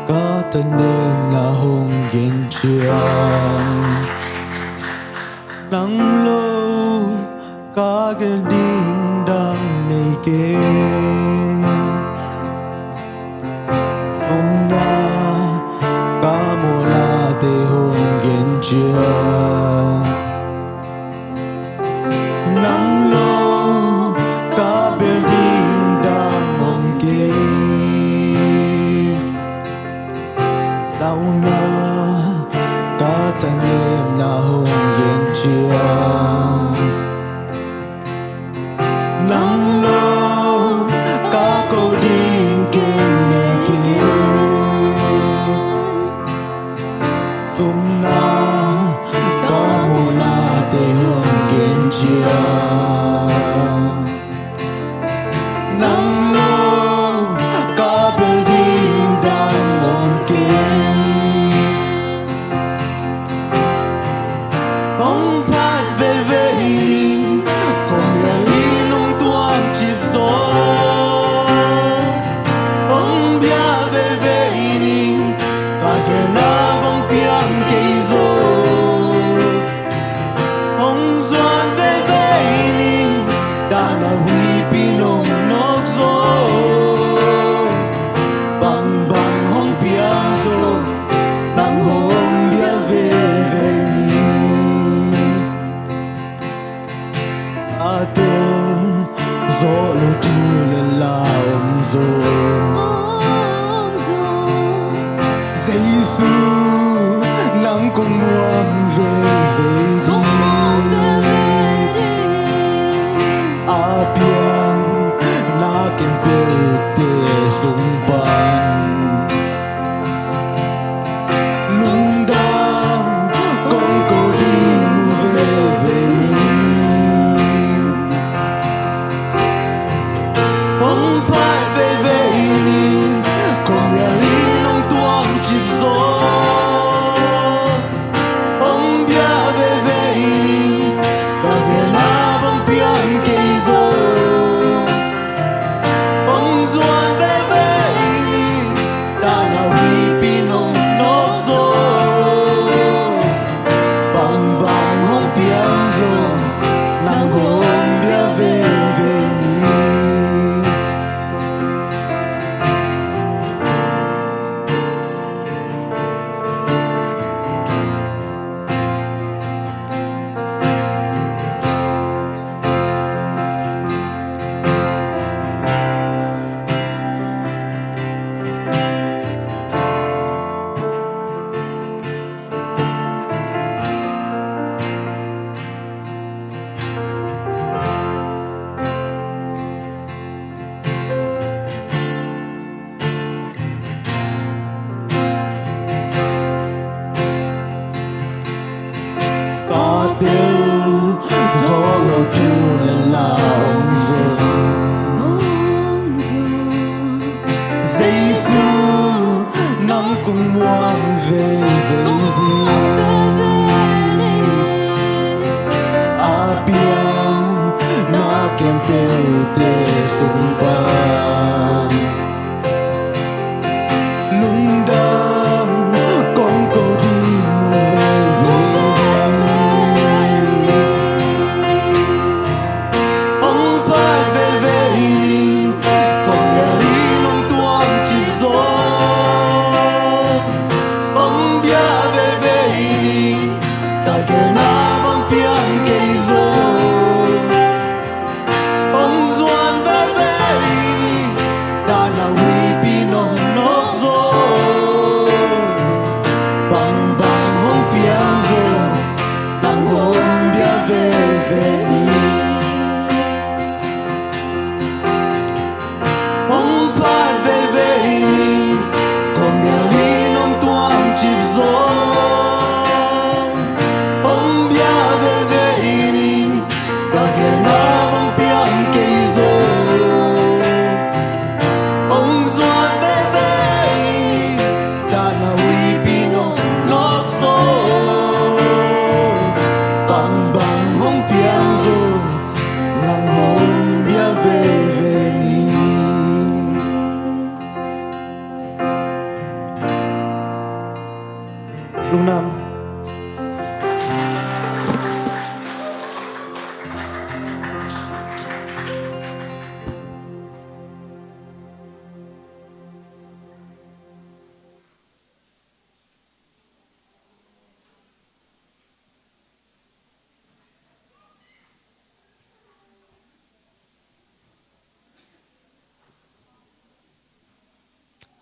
có tên nên là hùng yên trường nắng lâu có cái đinh đang này kê hôm na có mùa la tê hùng yên trường nắng lâu có biết đinh đang mong kê lâu na có tên em là hùng yên trường nắng lâu có câu tiếng kênh nghe kia hôm na có mùa na tê hùng yên trường nắng lâu có bờ đêm đang mòn kia ông phát về đi còn nhà đi nông tuan chip gió ông bia về đi cả cái na bông piang cây gió ông doan về đi đã là huy pinong nóc gió bang bang hong piang gió nang hong bia về đi atel gió lu tu le la gió Giêsu nắng cùng ngoan về đi apiang na kempete sumpan lundang con cô đi về ông phải về đi con nhà đi nông tuang chip gió ông bia về đi cả ngày na bông piang cây gió ông doan về đi ta nào đi pinong nóc gió bang bang hong piang gió nang hong bia về đi có tiêu gió lâu tu lên lòng rừng Giêsu nắng cùng ngoan về đi apiang na kempete sumpan lundang con cô đi về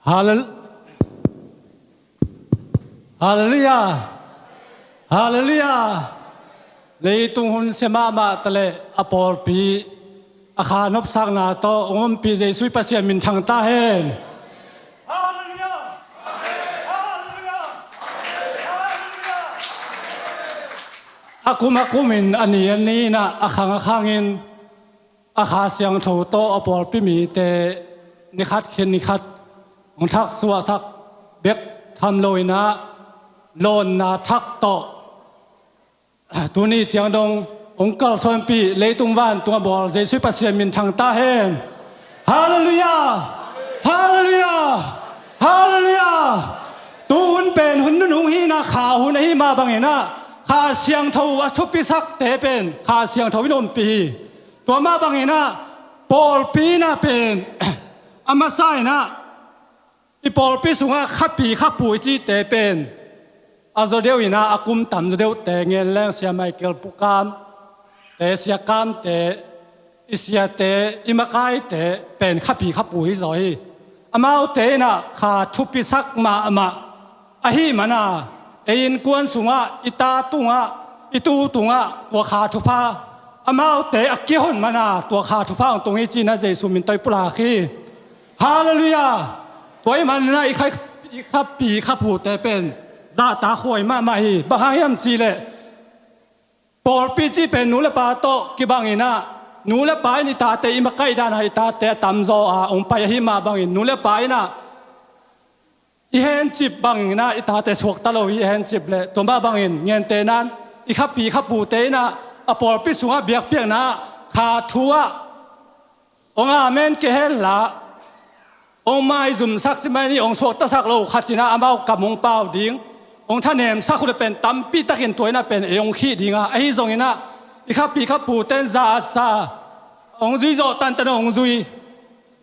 ฮาเลลูยาฮาเลลูยาเลยตุงหุนเสมามาตะเลอปอลปีอาคานบสักนาโตองค์ปีเจสุยปัสยามินทางตาเฮนฮาเลลูยาฮาเลลูยาอากุมินอันนี้นะอาขังอินอาคาเสียงโถโตอปอลปีมีเตนิคัดเขียนนิคัดองทักสวสักเบกทำโลยนะโลนนาทักโตตัวนี้เจียงดงองค์กรส่วนปีเลยตุงวันตัวบอลเจสุปัสยามินทางตาเฮนฮาเลลูยาฮาเลลูยาฮาเลลูยาตัวหุ่นเป็นหุ่นนุ่งฮีนาขาหุ่นฮีมาบังเห็นนะขาเสียงเท่าวัตถุปิศักเตเป็นขาเสียงเท่าวิโรมปีตัวมาบังเห็นนะปอลปีน่ะเป็นอามาไซนะอีปอลปีสุงะขับปีขับปุ๋ยจีเตเป็นอาจจะเดียวนะอากุมต่ำจะเดียวแต่เงี้ยแรงเสียไม่เกี่ยวปุกามแต่เสียกามแต่อิเสียแต่อิมากายแต่เป็นขับปีขับปุ๋ยซอยอามาเอาแต่นะขาทุปิสักมาอาฮีมานะเอ็นกวนสุงะอิตาตุงะอิตูตุงะตัวขาทุพาอามาเอาแต่อักเกี่ยวมานะตัวขาทุพาตรงนี้จีน่าเจสุมินตัยปลาคีฮาเลลูยาตัวมันนะอีขับปีขับปุ๋ยแต่เป็นซาตาขวยมาไม่บางอย่างจีเลยปอลปีจีเป็นนูเลปาโตกี่บางอินะนูเลปาอินิตาเตอิมาไกดานาอิตาเตตัมโซอาองไปหิมาบางอินนูเลปาอินะอีเฮนจิบบางอินะอิตาเตสวกตะโลอีเฮนจิบเลยตัวบ้าบางอินเงินเตนั้นอีขับปีขับปูเตนะอปอลปีสุงะเบียกเปียกนะขาทัวองอาเมนเกเฮลละองไม่ซุ่มสักใช่ไหมนี่องสวกตะสักโลขัดจินะอามากับมงเปล่าดิ้งองท่านเนมสักคนเป็นตั้มปีตะเกียนตัวน่ะเป็นองขี้ดีงะไอ้ทรงน่ะอีข้าปีข้าปูเต้นซาซาองซุยโจตันตันองซุย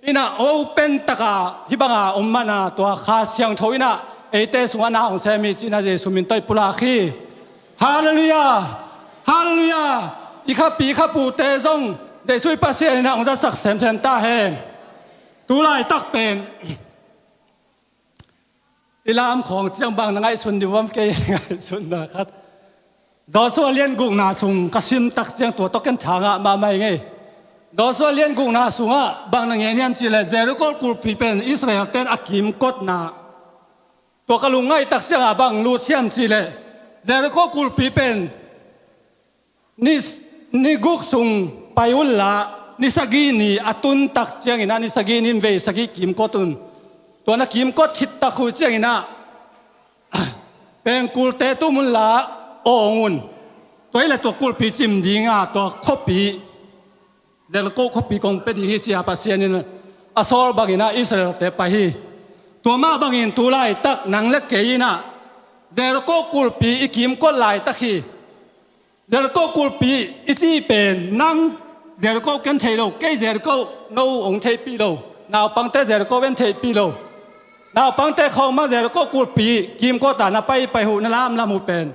อีน่ะโอเป็นตะกาฮิบังอาองมันน่ะตัวข้าเสียงโถยน่ะเอเตสุวรรณองเซมิจินาเจสุมินตัยปุลาคีฮาเลลูยาฮาเลลูยาอีข้าปีข้าปูเตซงเจสุยปัสเซียน่ะองจะสักเซมเซนตาเฮตุลายตักเป็นอิลามของเจียงบางนังไอสุนดิวมเกยไงสุนนะครับจอส่วนเลี้ยงกุงนาสุงกสิมตักเจียงตัวตกกันทางะมาไม่ไงจอส่วนเลี้ยงกุงนาสุงะบางนังเงียนจีเลเจรุโกกูปีเป็นอิสราเอลเต้นอักิมกดนาตัวกลุงไงตักเจียงบางลูเทียมจีเลเจรุโกกูปีเป็นนิกุกสุงไปอุลละนิสกีนีอตุนตักเจียงอินานิสกีนินเวสกีกิมกตุนตัวนักกิมกดคิดตะคุยเจียงอินะเป็นกุลเตตุมุลละโองุนตัวนี้แหละตัวกุลปีจิมดีงาตัวคบปีเจลโก้คบปีกงเป็นที่เจียปัสเซียนินอาซอลบางอินะอิสราเอลเตไปฮีตัวมาบางอินตัวไล่ตักนังเล็กเกยินะเจลโก้กุลปีอีกิมกดไล่ตักฮีเจลโก้กุลปีอีจีเป็นนังเจลโก้กันเทโลเกยเจลโก้โนองเทปีโลนาวปังเตเจลโก้เป็นเทปีโลนาวปังเตเขามาเจลโก้กุลปีกิมก็ตานาไปหูนลามลามูเป็น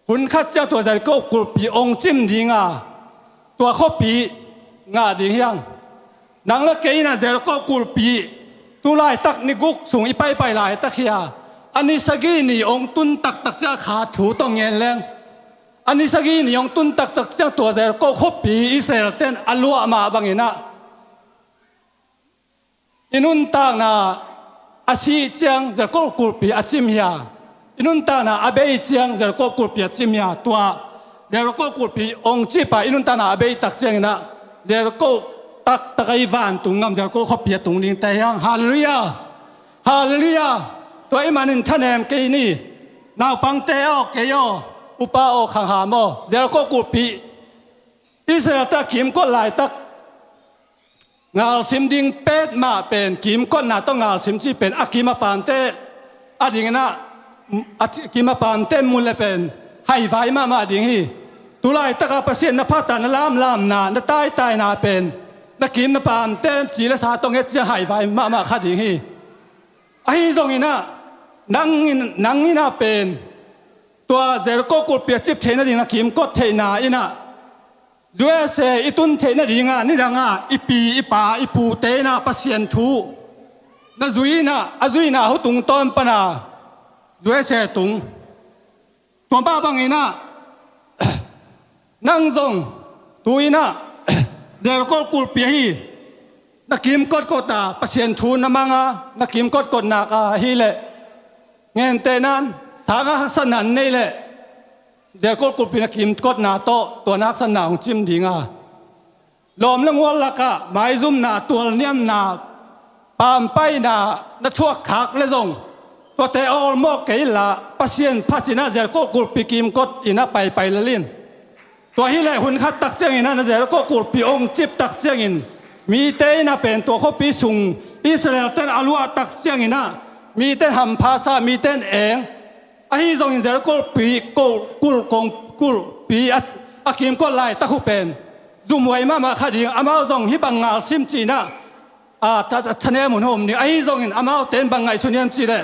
หุ่นข้าเจ้าตัวเจลโก้กุลปีองจิมดีงาตัวข้อปีงาดียังนังละเกยนะเจลโก้กุลปีตุไลตักนิกุกสูงอีไปหลายตักเฮียอันนี้สกีนี่องตุนตักเจ้าขาถูต้องเงี้ยแรงอันนี้สกีนี่องตุนตักเจ้าตัวเจลโก้ข้อปีอิสราเอลเต้นอัลลัวมาบางอินะอินุนตางนาอาชีเจียงจะก็กุลปีอาจิมยาอินุนตางนาอาเบยเจียงจะก็กุลปีอาจิมยาตัวเดี๋ยวก็กุลปีองจีปาอินุนตางนาอาเบยตักเจียงนะเดี๋ยวก็ตักตะไควันตุงงามเดี๋ยวก็ขบเปียตุงลิงแต่ยังฮาเลลูยาฮาเลลูยาตัวไอ้มันท่านเองเกยนี่นาวปังเตอเกยออุปาโอขังหามอเดี๋ยวก็กุลปีอิสราเอลตะขิมก็หลายตักงาสิมดิงเป็ดมาเป็นกิมก้นหน้าต้องงาสิมจีเป็นอากิมาปามเตอดิ่งนะอากิมาปามเตมุลเป็นให้ไฟมาดิ่งฮีตุลายตะกาเปเซียนนภาตานลามนานตายนาเป็นนักกิมนปามเตจีละสาต้องเอจะให้ไฟมาขัดดิ่งฮีไอ้ตรงนี้นะนังนี่นะเป็นตัวเจรโกกุลเปียจิบเทนดิ่งนักกิมกดเทนาอีนะUSA อีตุนเทนดีงานี่ดังอ่ะอีปีอีป่าอีปูเตนะปัสเซียนทู na azui na hu tung ton pana zui se tung tua ba bang ina nang zong tuina zer ko kul pi hi na kim kot ko ta pasien thu na manga na kim kot ko na ka hi le ngen te nan sanga sanan nei le zer ko kul pi na kim kot na to nak san na ong chim dinga lom lang wal la ka mai zum na tual niam na pam pai na thuak khak le zong to te ol mo ke la pasien phachina zer ko kul pi kim kot ina pai la linตัวฮิเลหุ่นขัดตักเสียงอินนะเจ้าก็กูปีองจิบตักเสียงอินมีเต้น่ะเป็นตัวเขาปีสุงอิสราเอลเต้นอาลัวตักเสียงอินนะมีเต้นหำภาษามีเต้นเองไอ้ทรงอินเจ้าก็ปีกูปีอาคิมก็ไล่ตักเขาเป็นจุ่มไว้มาขัดยิงอามาทรงฮิบังงาซิมจีนะท่านเอ๋มุนโฮมนี่ไอ้ทรงอินอามาเต้นบังไงสุนียนจีเลย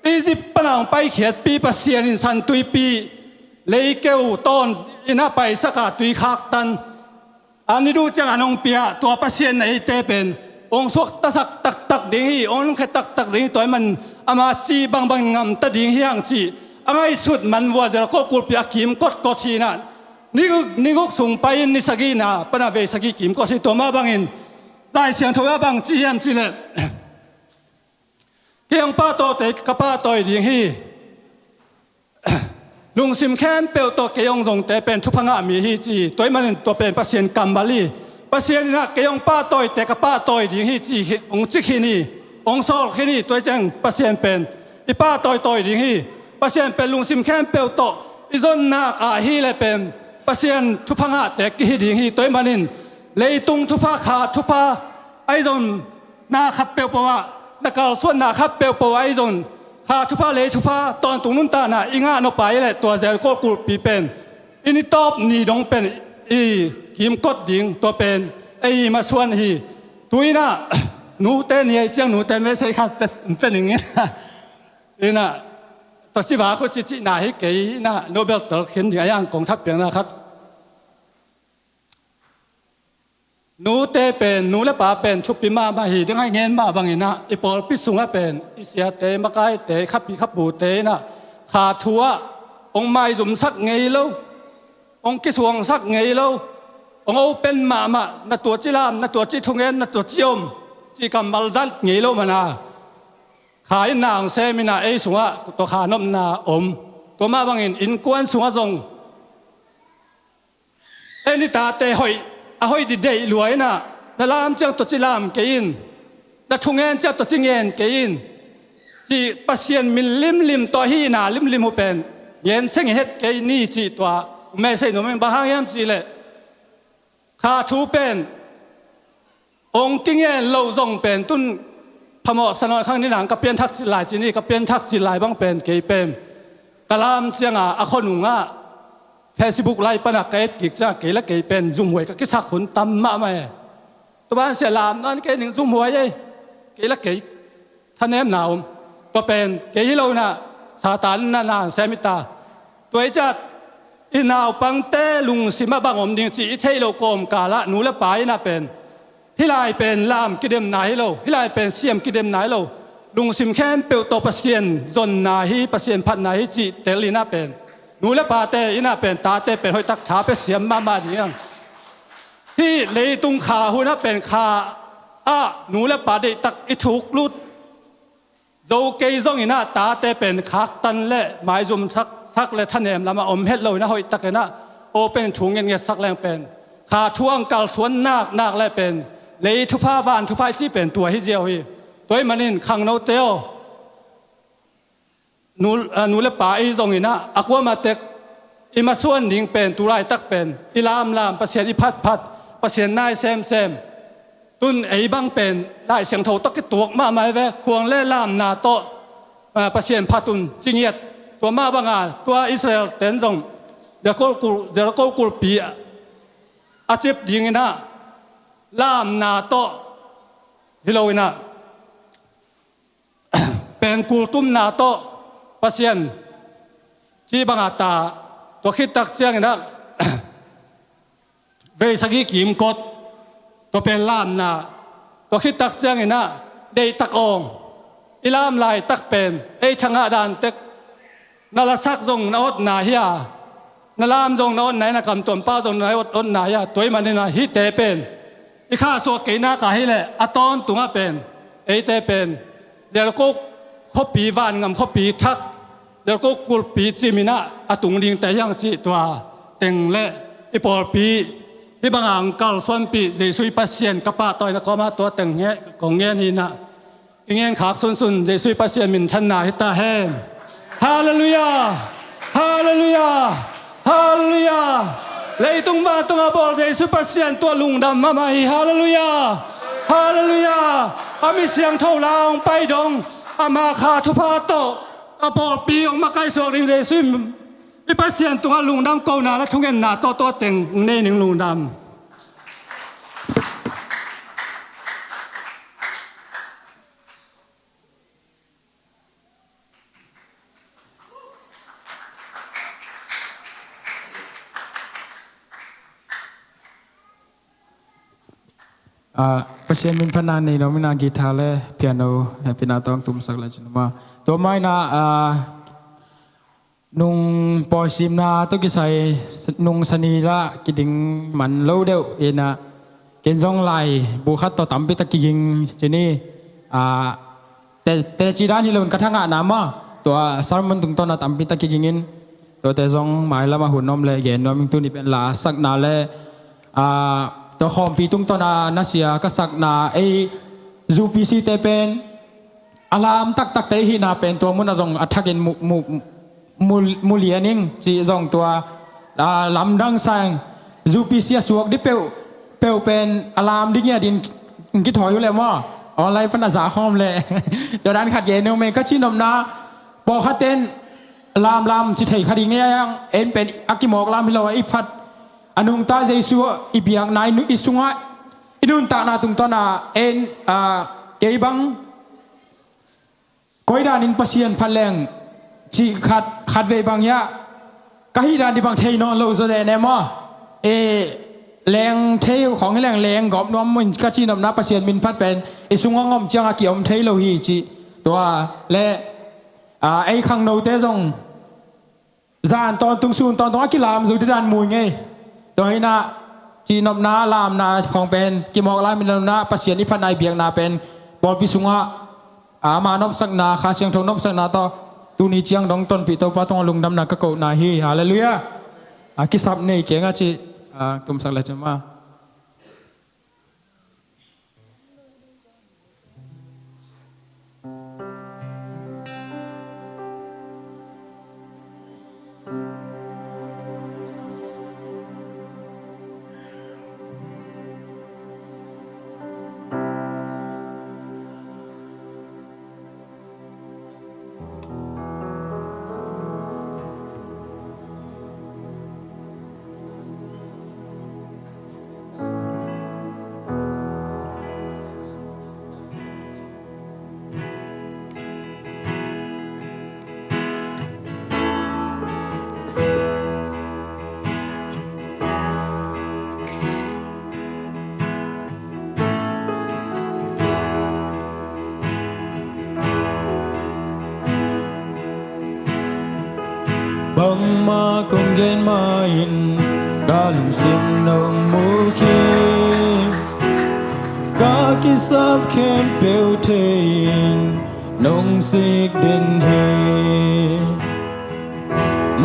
อียิปต์ปนังไปเขียดปีปัสเซียนอินสันตุยปีเลยเกวต้นอินาไปสักตุยคักตันอันนี้ดูจังอันองเปียตัวปัสเซียนในเตเป็นองสวกตักตักดิ่งฮีองแค่ตักดิ่งตัวมันอามาจีบางงามตัดดิ่งฮีอังจีอะไรสุดมันวัวเดี๋ยวก็กูเปียกิมกดชีนั่นนี่ก็ส่งไปนิสกีน่ะปนาเวสกีกิมก็ชีตัวมาบางอินได้เสียงตัวบางจียมจีเลยเกี่ยงป้าโตเตะกับป้าโตดิ่งฮีลุงซิมแค้นเปลวตัวเกยองทรงแต่เป็นทุพงะมีฮีจีตัวมันตัวเป็นปัสเซียนกัมบาลีปัสเซียนนะเกยองป้าต่อยแต่กับป้าต่อยดีฮีจีองจิกินีองซอลกินีตัวจังปัสเซียนเป็นอีป้าต่อยดีฮีปัสเซียนเป็นลุงซิมแค้นเปลวตัวอีจนนาคาฮีเลยเป็นปัสเซียนทุพงะแต่กิฮีดีฮีตัวมันเลยตุงทุพขาทุพไอจนนาขับเปลวปวะนักการส่วนนาขับเปลวปวะไอจนข้าทุพาเลยทุพาตอนตรงนู้นตาหน้าอิงานอไปเลยตัวเจ้าก็กูปีเป็นอินิตอบนี่ดงเป็นอีกิมกดดิ่งตัวเป็นไอมาส่วนฮีตุยน่ะหนูเต้นเนี่ยเจ้าหนูเต้นไม่ใช่ค่ะเป็นอย่างงี้อีน่ะตัวสิบาเขาจิหน้าให้เก๋น่ะโนเบลตอร์เขียนอย่างกองทัพเปียงนะครับหนูเตเป็นหนูและป่าเป็นชุบปีมาหีดึงให้เงินมาบางอย่างนะอีปอลพิสุงเป็นอีเสียเตมาไกเตขับปีขับบูเตนะขาทัวองไม้จุ่มสักไงเล่าองกิสวงสักไงเล่าองเอาเป็นมาณตัวจิลามณตัวจิทุงเงินณตัวจิอมจิกำบัลจันไงเล่ามานาขายนางเซมินาเอสุงะตัวขานมนาอมตัวมาบางอย่างอินกวนสุงะทรงเอนิตาเตหอยอาหอยดิเดย์รวยนะนั่นลามเจ้าตัวจิลามเกินนั่นทุ่งเงินเจ้าตัวจิเงินเกินจีปัสเซียนมิลลิมตัวฮีน่ะลิมหูเป็นเย็นเส้นเฮ็ดเกินนี่จีตัวไม่ใช่หนูมันบ้าหางยามจีเลยข้าทูเป็นองค์กิเงินเราส่งเป็นตุนพมอสนอยข้างนี้หนังกับเปลี่ยนทักจิลายจีนี่กับเปลี่ยนทักจิลายบ้างเป็นเกยเป็นกะลามเจ้าอาคนหนุ่งเฟซบุ๊กไลฟ์ปนักเกตกิจจ้าเกยและเกยเป็นซุ่มหวยก็กิสักขุนตำมาไหมตัวบ้านเสียลามนั่นเกยหนึ่งซุ่มหวยยัยเกยและเกยท่านเนมหนาวตัวเป็นเกยเราน่ะซาตานน่ะเซมิตาตัวจัดอินาวปังเตลุงสิมาบังอมดิงจีเทโลโกมกาละหนูและปายน่ะเป็นฮิลายเป็นลามกิเดมนายเราฮิลายเป็นเสียมกิเดมนายเราลุงสิมแค้นเปลวตัวปัสเซียนจนนาฮีปัสเซียนพันนาฮีจีเตลีน่ะเป็นหนูและปาเตอิน่าเป็นตาเตเป็นหอยตักฉาเป็นเสียมมาเดียงที่เลยตุงขาหุน่ะเป็นขาหนูและปาเดตักอิทุกลุดโจเกยซงอิน่าตาเตเป็นคักตันเละหมายจุมสักและท่านเอ็มละมาอมเฮ็ดเลยนะหอยตักนะโอเป็นถุงเงี้ยสักแรงเป็นขาท่วงกัลสวนนาคและเป็นเลยทุพาวานทุพาจีเป็นตัวฮิเจียวฮีตัวมันนินขังโนเตลนูเลป่าอีตรงนี้นะอากวมาเตกอิมาส่วนดิ่งเป็นตุไรตักเป็นอิลามปัสเซียนอิพัดปัสเซียนนายเซมตุนไอ้บังเป็นได้เสียงโถตักตัวมาไม่เวควงเล่ลามนาโตปัสเซียนพัดตุนจิงเงียดตัวมาบางตัวอิสราเอลเต็นทรงเดี๋ยวก็กูปีอาชีพดิ่งนะลามนาโตฮิโลวินะเป็นกูตุ้มนาโตปัสเซียนจีบังอาตาตัวคิดตักเสียงนะเวสกีกิมกดตัวเป็นลามนาตัวคิดตักเสียงนะ เดตักองอิลามลายตักเป็นไอช่างดานเต็กนาลสักจงนาอดนาเฮียนาลามจงนาอดไหนนักำตัวป้าจงนาอดนาเฮียตัวมันนี่นะฮิตเตเป็นอีข้าสวกเกน่ากาฮิเลอะตอนตุงเป็นไอเตเป็นเดี๋ยวก็ขบปีวานงำขบปีทักเดี๋ยวก็กุลปีจิมินะอะตุงลิงแต่ยังจิตัวเต็งเละอีปอลปีที่บางอ่างกัลส่วนปีเจสุยปัสเซียนกระปะต่อยนักมาตัวเต็งเงี้ยของเงี้ยนี่นะอีเงี้ยขากสุนเจสุยปัสเซียนมินชันนาฮิตาเฮมฮาเลลูยาฮาเลลูยาฮาเลลูยาเลยตรงมาตรงอาบอลเจสุยปัสเซียนตัวลุงดำมาไม่ฮาเลลูยาฮาเลลูยาอามีเสียงเท่าลาวไปดงอามาคาทุพาโตอาบอลปีออกมาใกล้สวกริงเจสุยอีปัสเซียนตัวลุงดำเก่านาและทุ่งเงินนาตัวเต็งเน่หนึ่งลุงดำpasien min phanan nei no mina guitar le piano pina tong tum sak la chinma to mai na nung poisim na to ki sai nung sani la kiding man lo deu ina ken jong lai bu khat to tam pi ta ki jing chini te chi da ni lon kathanga na ma to sermon tung to na tam pi ta ki jingin to te jong mai la ma hun nom le gen nom tu ni pen la sak na leตัวคอมปีตุ้งตอนนาเซียก็สักนาไอจูพีซีเตเป็นอารามตักเตหินาเป็นตัวมุนจงอัฐกินมูเลียนิงจีจงตัวลำดังแสงจูพีซีสวกดิเปลเป็นอารามดิเงียดินกิถอยอยู่เลยมั้งออนไลน์พันธะหอมเลยตัวนั้นขัดเย็นเนเมก็ชินนมนาปอขัดเต้นลำจิตไทยขัดยังไงยังเอ็นเป็นอักกิโมกลำพิโลอีพัดanung ta Jesu ibiak nai nu isunga inun ta na tung tona en keibang koidan in pasien phaleng chi khat ve bang ya kahi dan di bang thei no lo zo de ne mo leng thei khong leng gop nom mun ka chi nom na pasien min phat pen isunga ngom chang a ki om thei lo hi chi to le ai khang no te jong zan ton tung sun ton tong akilam zu di dan mui ngeตัวนี้นะจีนบนาลามนาของเป็นกิมอกลามินนาปัสเซียนิพันนายเบียงนาเป็นบอลพิสุงะมานบสักนาคาเสียงทงนบสักนาต่อตูนี้เจียงดงต้นปีโตปะตงลุงดำนากะโกนาฮีฮาเลลูยากิสับนี่เจียงอาชีตุมสักเลจมา bang ma kong gen ma in ga lung sim nong mu ki ga ki sap kem peu thein nong sik den he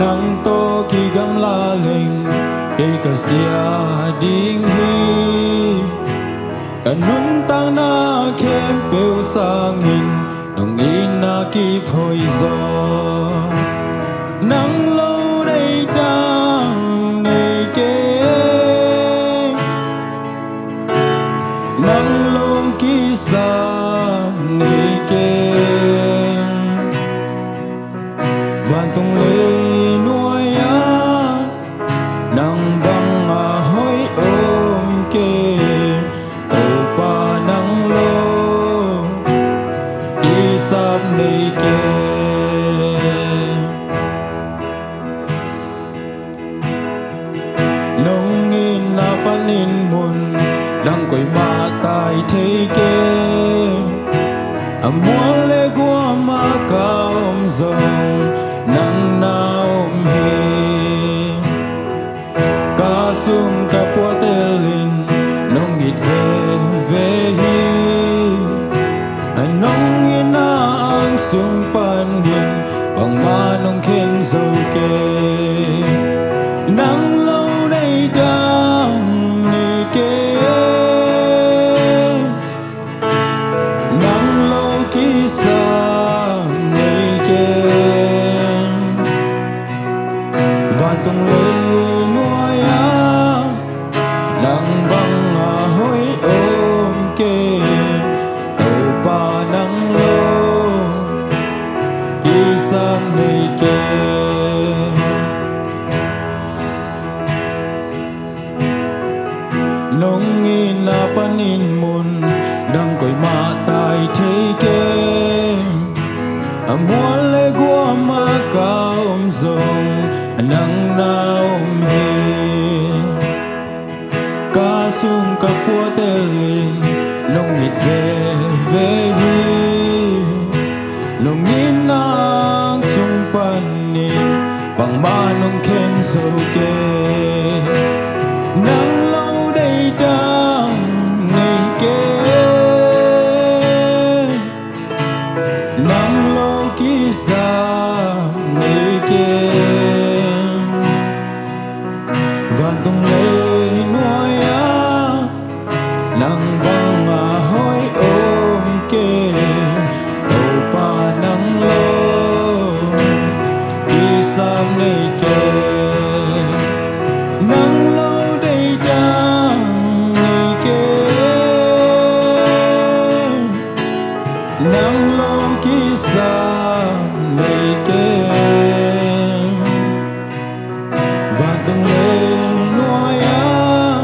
nang to ki gam la leng ke ka sia ding hi kanun tang na kem peu sang in nong in na ki phoi zo nắng lâu đây đang này kê nắng lâu kỳ xa này kê vạn tung lê nuôi á nắng băng hối ôm kê ô pa nắng lâu kỳ xa này kê nông in na panin mun đang coi ma tai thấy kê Mua lê qua mà cao dòng nắng nào hi ca sung ca pua telin nong ngit ve hi nong ina ang sung pan hin bằng ma nong khen dâu kê nắng lâu nay đang ni kê nắng lâu kỳ sa ni kê và tung lên nuôi á nắng băng hối ôm kê đầu ba nắng lâu kỳ sa ni kê nong ina panin mun đang cõi ma tai thế kê mua lê qua ma cao dòng nắng nào hi ca sung ca pua telin nong ngit ve hi nong ina sung panin bằng ma nong khen dâu kê nắng lâu đây đang ni kê nắng lâu kỳ sa ni kê và tung lên nuôi á nắng băng hối ôm kê đầu ba nắng lâu kỳ sa ni kê nắng lâu đây đang ni kê nắng lâu kỳ sa ni kê và tung lên nuôi á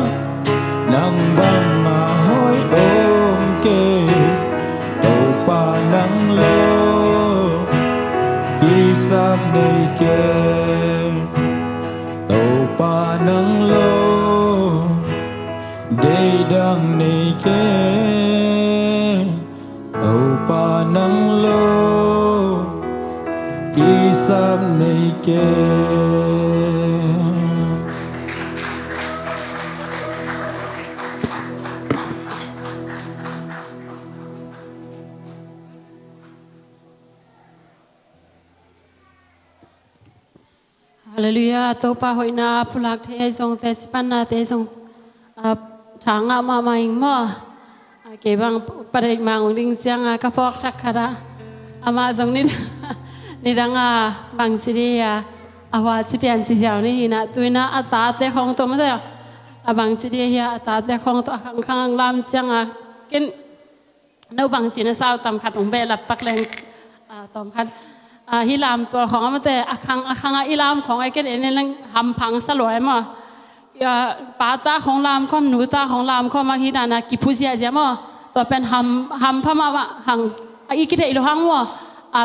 nắng băng hối ôm kê đầu ba nắng lâu kỳ sa ni kê đầu ba nắng lâu đây đang ni kê đầu ba nắng lâu kỳ sa ni kê Hallelujah, topa hoi na pulak the song te chipan na te song thanga ma maing mo ke bang padai mang ding chiang ka pok thak khara ama song ni ni danga bang chiri ya awa chi pian chi jaw ni hina tuina ata te khong to ma da abang chiri ya ata te khong to khang khang lam chiang a ken no bang chi na sao tam khat ong be la pak leng tom khatฮิลามตัวของมันแต่อังอิลามของไอ้เกณฑ์เนี่ยหำพังสลวยมั้งป้าตาของลามข้อมหนูตาของลามข้อมาฮินานะกิพุเซียเจ้ามั้งตัวเป็นหำพม่าหังอีกิเดอิโลหังมั้ง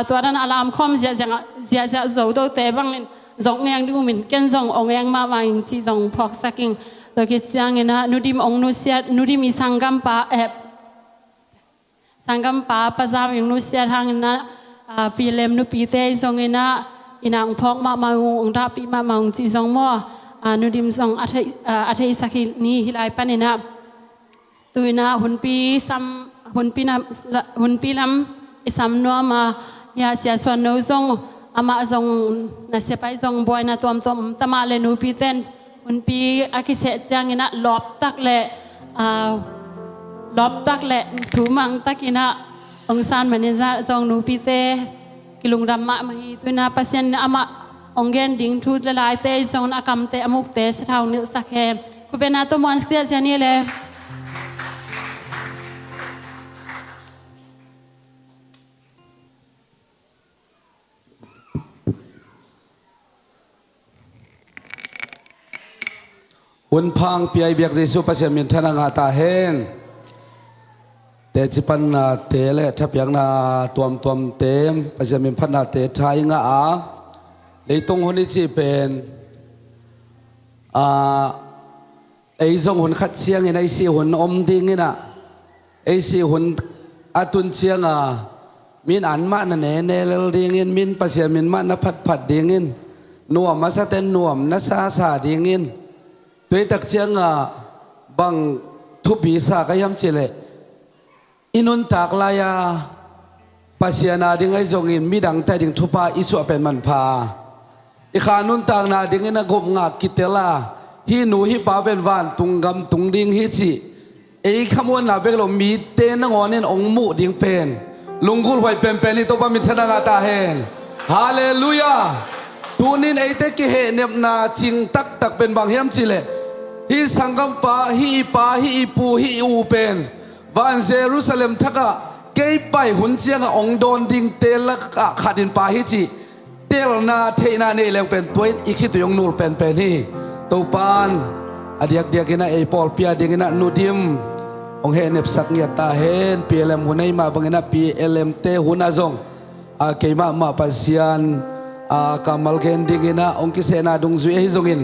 ตัวนั้นอารามข้อมเสียจะโจตัวเตะบังเนี่ยจงเงียงดูมินเกณฑ์จงองเงียงมาบางจีจงพอกสักกิ่งตัวกิจยังเงินนะนูดิมองนูเสียนูดิมีสังกัมป้าสังกัมป้าภาษาอย่างนูเสียทางนั้นPLM นุปีเตยงเงินะอินังพอกมาองดาปีมาองจีจงมั่วนุดิมจงอัฐิสักนี้ฮิไลปันนะตัวนะหุ่นปีลำอิสามนัวมายาเสียส่วนนู้จงอามาจงนัสเซไปจงบอยนะตัวตมาเลนุปีเตนหุ่นปีอากิเสจังเงินะลบตักเละถูมังตักินะองซานมันเนี่ยจงนูปีเตกิลุงดำมามาฮีตัวน่าปัสยันอามาองเกนดิ่งทูดละลายเตจงนักกรรมเตอมุกเตสเท่านิสักแห่คุณเป็นนาตัวมอนสเตียเสียนี่เลยหุ่นพังปีไอเบียกเจสุปัสยามินทนางาตาเฮนแต่จิปันนาเตเลทับยังนาตัวมเต็มปัสยามินพันนาเตทายงาเลยตรงหุ่นนี้จีเป็นไอ้ทรงหุ่นขัดเชียงไอ้สีหุ่นอมดิ้งนี่นะไอ้สีหุ่นอาตุนเชียง มินอันมานั่นเนเลลดีงินมินปัสยามินมานะพัดดีงินนวมมาสะเตนนวมนะซาดีงินตัวตักเชียงบังทุบีสากยำเจเลอินุนตักลายาปัสยานาดิงไอจงินมีดังแต่ดิงทุปาอิสุเป็นมันพาอีขานุนตากนาดิงินกบงักกิเตลาฮีนูฮีปาเป็นวันตุงกำตุงดิงฮิจิไอ้ขมวนนาเบกลมีเตนงอนินองมุดิงเป็นลุงกุลไว้เป็นนี่ตัวปามิทนางาตาเฮนฮาเลลูยาตูนินไอเตกิเฮเนบนาจิงตักเป็นบางเฮียมจิเลฮีสังกัมปาฮีปาฮีปูฮีอูเป็นวันเยรูซาเล็มทักะเกยไปหุ่นเจียงองโดนดิงเตลละขาดินปาฮิจิเตลนาเทนาเนเลงเป็นตัวอีกที่ตัวยงนูเป็นนี่ตัวปานอดียกกินะไอปอลเปียดิกินะนูดิมองเฮเนบสักเนียตาเฮน PLM หุ่นไอมาบังเงิน PLM เตหุ่นอาจงเกยมาปัสยานกามัลเกนดิกินะองกิเสนาดุงซุยฮิจงอิน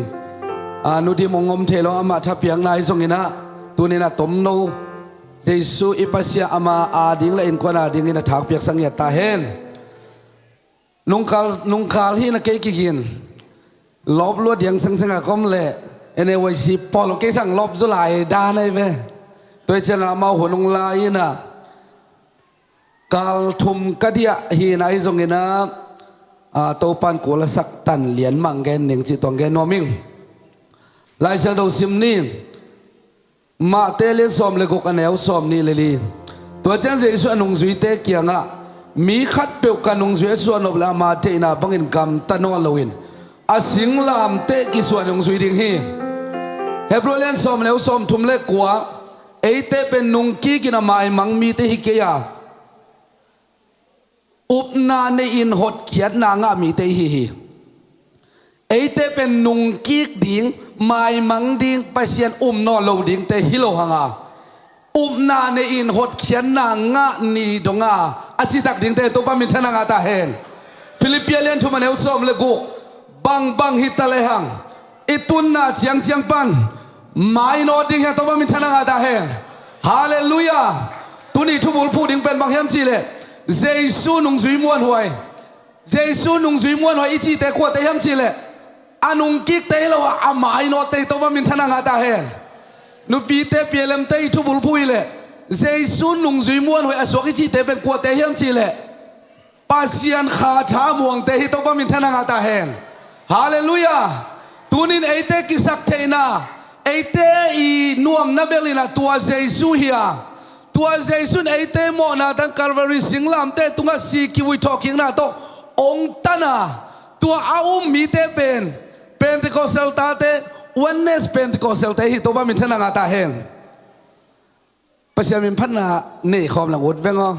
นูดิมองมเทโลอามาทับเพียงนายจงอินะตัวนี้นะตมโนเจสุอิปัสยาอามาดิ่งละอินกวนาดิ่งอินะทักเพียงสังเนียตาเฮนนุงคาลฮีนะเกยกินลบลวดยังสังคมเละเอเนวสิปอลเกสังลบจุลายดานไอเวตัวเจนามาหัวนุงลายนะกาลทุมกะเดียฮีนายจงเงินะตัวปันกุลสักตันเหรียญมังเกนหนึ่งจิตตองเกนนอมิงลายเสือดาวซิมนี่มาเตเลสอมเลกุกันเอวสอมนี่เลยลีตัวเจนเจสุนุงจุยเตเกียงะมีขัดเปียวกันนุงจุยส่วนนบลามาเตนาบังอินกำตันวันลวินอาสิงลามเตกิส่วนนุงจุยดิ่งฮีเฮบรเลนสอมเลวสอมทุมเล็กกว่าไอเตเป็นนุงกีกินาไมมังมีเตฮิเกียอุปนาในอินหดเขียนนางามีเตฮิไอเตเป็นนุงกีกดิ่งไมมังดิ่งไปเสียนนอโลดิ่งเตฮิโลหังาอุปนาในอินหดเขียนนางานีดงาอาจิตักดิ่งเตตัวปามิทนางาตาเฮนฟิลิปเปียเลนทุมันเอวสอมเลกุบังฮิตาเลหังอิตุนนาเจียงปันไม่นอดิ่งเฮตัวปามิทนางาตาเฮนฮาเลลูยาตุนีทุบุลพูดิ่งเป็นบางเฮียมจีเลเจสุนุงจุยมวนหวยเจสุนุงจุยมวนหวยอิจิเตขวดเตเฮียมจีเลอานุงกิกเตลว่าอาไม่นอเตตัวปามิทนางาตาเฮนนุปีเตเปียเลมเตทุบุลพูเลเจสุนุงจุยมวนหวยอสวกิจิเตเป็นขวดเตเฮียมจีเลปัสยันขาชามวงเตฮิตัวปามิทนางาตาเฮนฮาเลลูยาตุนินไอเตกิสักเทนาไอเตอีนวมนาเบลินาตัวเจสุเฮียตัวเจสุนไอเตโมนาตังคาร์วารีสิงลามเตตุงาสีกิวิทอคิงนาโตองตันาตัวอามีเตเป็นเนติโคเซลตาเตวันเนสเป็นติโคเซลเตฮิตัวบามิทนางาตาเฮงปัจจัยมินพันนาเนคอมหลังอุดเวงอ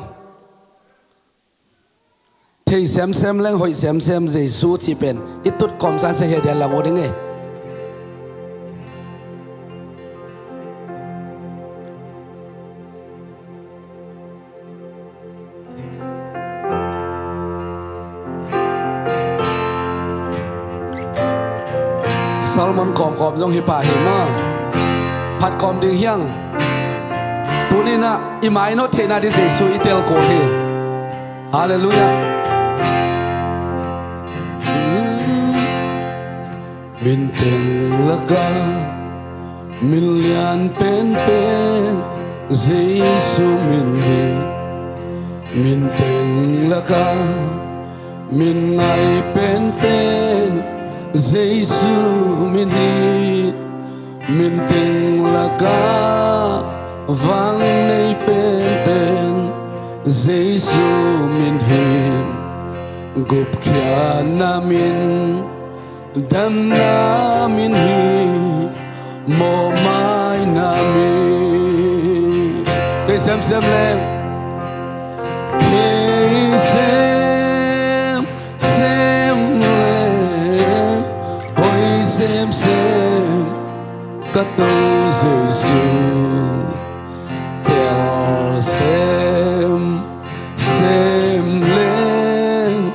เทเซมเล่งหอยเซมเจสุที่เป็นอิตุดคอมซานเสียเดียหลังอุดยังไงซาลมอนขอมจงฮิปาเฮมาพัดคอมดิ่งยังตัวนี้นะอิมายโนเทนาดิเซซูอิเตลโกเฮฮาเลลูยามินเต็งละกามิลเลียนเป็นเจซูมินเฮมินเต็งละกามินไงเป็นJesu minit minting laga vang nei pen Jesu minhin gup kya namin dam namin hi mo mai namin kay sem leng kay sem kato Jesu tel sem leng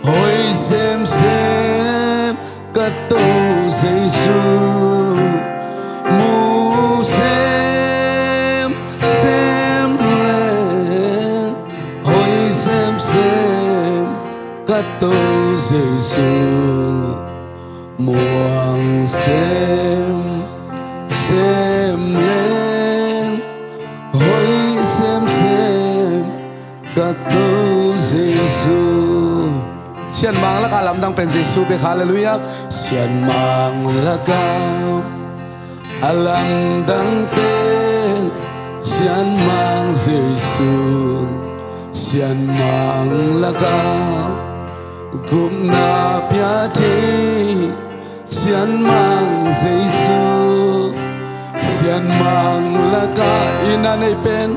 hoi sem kato Jesu mu sem leng hoi sem cắt tô Giêsu muang xem lên hối xem cắt tô Giêsu xiên mang là cả làm đang bên Giêsu be hallelujah xiên mang là cả alam đang tên xiên mang Giêsu xiên mang là cả gồm na bia thế xiên mang Giêsu xiên mang là cả ina nei pen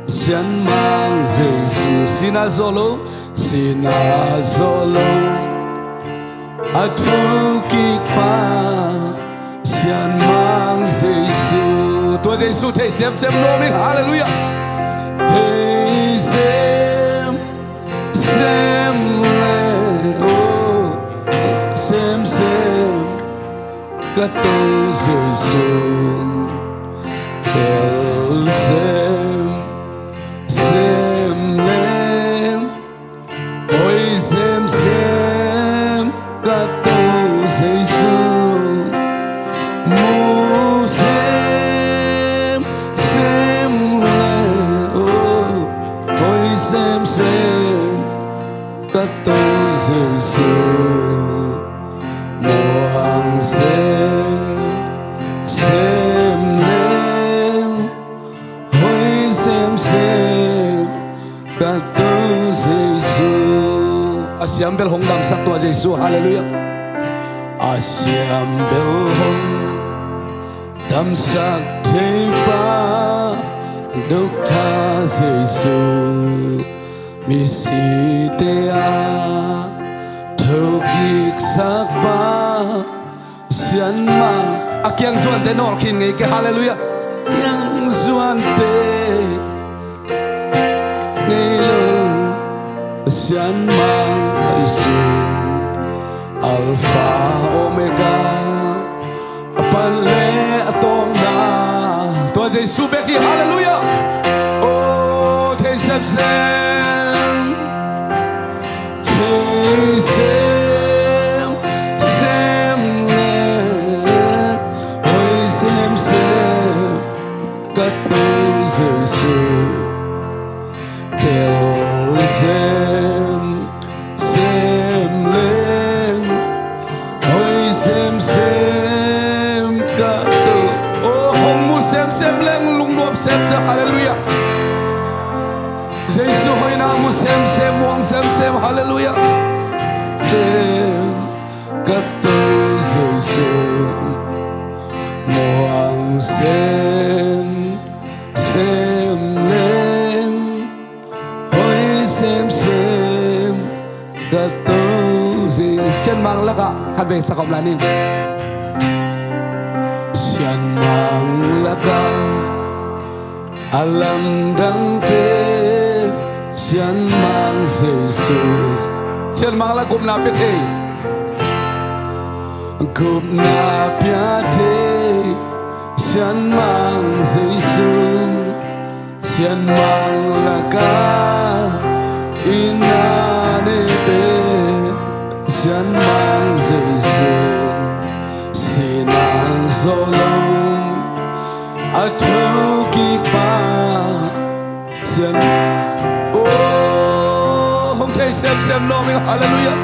xiên mang Giêsu sina zolo atu kikpa xiên mang Giêsu tua Giêsu thấy xem nô mình hallelujah thấy xem các tô Giêsu đều xem lên ôi xem các tô Giêsu mu xem lên ôi xem các tô Giêsu muang xem lên hối xem các tô Giêsu asiam bel hong dam sak tua Giêsu hallelujah asiam bel hong dam sak thế ba đốc tha Giêsu mi si te a thâu kik sak ba xiên ma akiang zuan te nor khin ngei ke hallelujah yang zuan te ngei lo xiên ma Giêsu alpha omega apale atom na tua Giêsu be ki hallelujah oh te xem các tô Giêsu đều xem lên ôi xem các tô ô hồng mu xem lên lung đuộm xem hallelujah Giêsu hồi nào mu xem muang xem hallelujah xem các tô Giêsu muang xem lên hối xem các tô Giêsu xiên mang là cả khăn về sắc hồng là nên xiên mang là cả alam đang kê xiên mang Giêsu xiên mang là cụm na biết thế cụm na biết thế xiên mang Giêsu xiên mang là cả ina ne be xiên mang Giêsu sina zolong atu kikpa xiên oh không thấy xem no mình hallelujah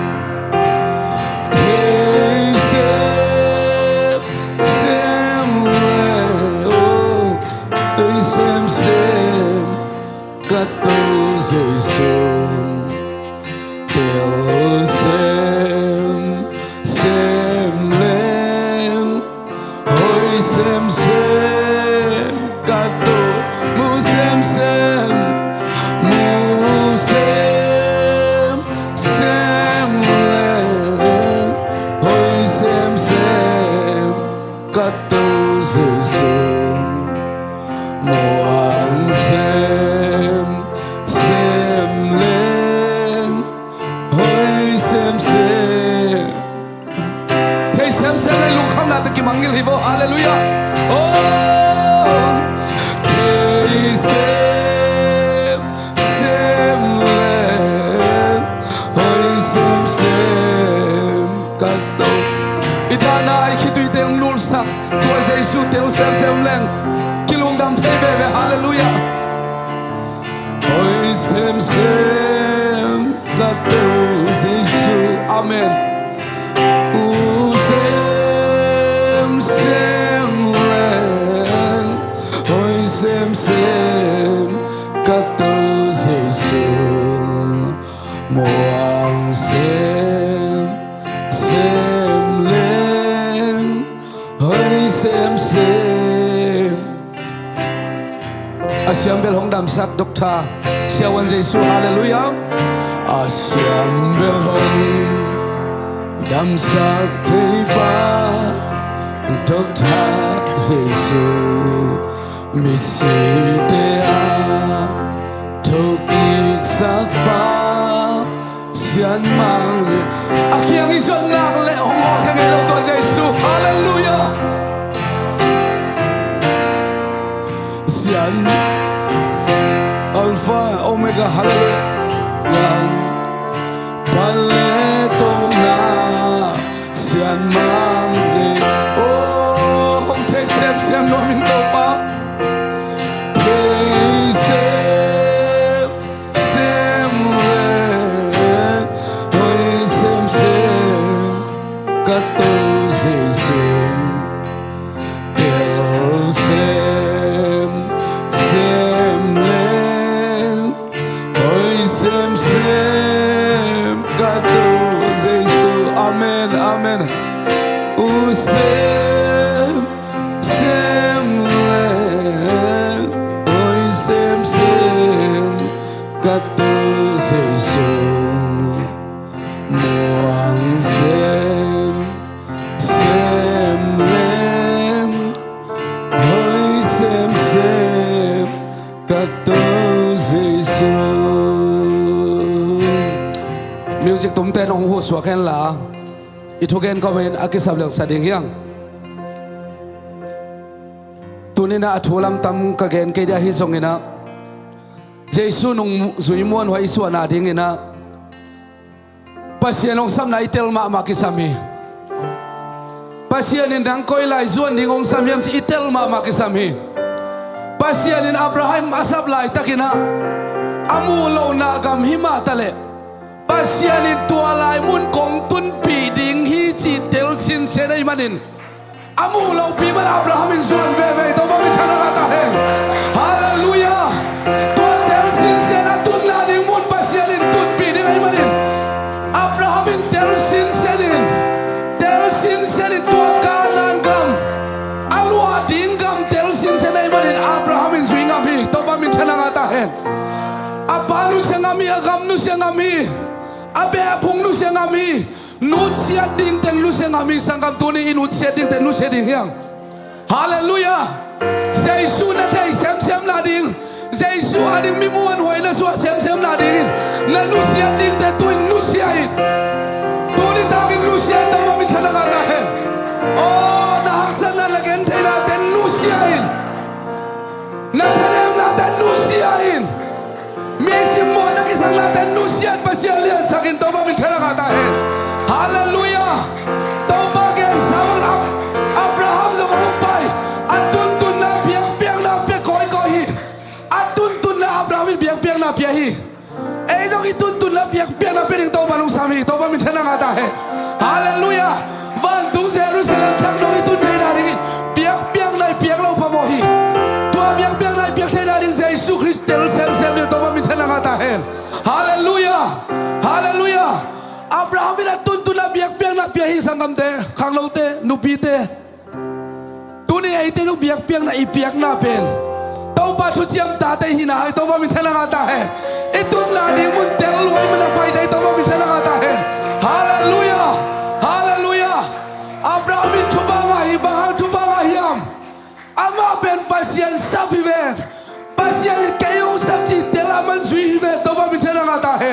thấy xem các tô Giêsu đều xem lên hối xem các tô mu xem lên hối xem các tô Giêsu muang xem lên sem kato Giêsu amen sem lên ôi sem kato Giêsu muang xem lên ôi xem Asiam bel hong dam sak dokta siawan Giêsu hallelujah Asiam bel hong dam sak thei ba dokta Giêsu misi te a thokik sak ba sian mang akiang ison nak le hong ho ka ngelo to Giêsu hallelujah sian Alpha Omega hallelujah paleto na sian mang oh hong te sem no min to pa te sem le oi sem kato Giêsu del sem lên ôi xem kato Giêsu amen amen xem lên ôi xem kato Giêsu muang xem lên ôi xem kato Giêsu music tum ten ong hu suak hen la ithugen comment akisab lek sading yang tunina athulam tam ka gen ke dia hi songina Giêsu nung zuimon wa isu na dingina pasian ong sam na itel ma kisami pasian in dang koi lai zuan ding ong sam yam itel ma kisami pasian in Abraham asab lai takina amulo na gam hima tale pasian in tua lai mun kong tun pi ding hi chi tel sin se dai manin amulo pi man Abraham in zuan ve to ba mi thana ta he hallelujah tua tel sin se na tun na ding mun pasian in tun pi ding ai manin Abraham in tel sin se din tua kalan gam alwa ding gam tel sin se dai manin Abraham in zwinga bi to ba mi thana ta he apanu sengami agam nu sengami abe apung nu sengami nut sia ding ten lu sengami sangam tuni inut sia ding ten lu sia ding yang hallelujah Giêsu na thai sem la ding Giêsu ading mi muan hoi na suwa sem la ding na lu sia ding ten tu lu sia it tuni taging lu sia ta ma mi thana ta he oh na haksan na lagen thai na ten lu sia in na thanem na ten lu sia in Messi mo lagi sang natin nusian pasialian sakin to ba min thela kata he hallelujah to ba gen samang Abraham zo upay atun tun na piang na pe koi hi atun tun na Abraham piang na pia hi ei zo itun tun na piang na pe ding to ba lung sami to ba min thela kata he hallelujah van dung Jerusalem thang no itun pe na ri piang na piang lo pa mo hi to piang na piang thela ding Giêsu Christel sem ni to ba min thela kata he hallelujah hallelujah Abraham ina tun na piang na pia hi sangam te khang lo te nupi te tuni ai te piang na ipiak na pen to ba thu chiam ta te hi na ai to ba min thela kata he itun la ni mun tel loi mana pai dai to ba min thela kata he hallelujah hallelujah Abraham in thu ba hiam ama ben pasien sapiven pasian kayong sabji telaman zui ve to ba min thela kata he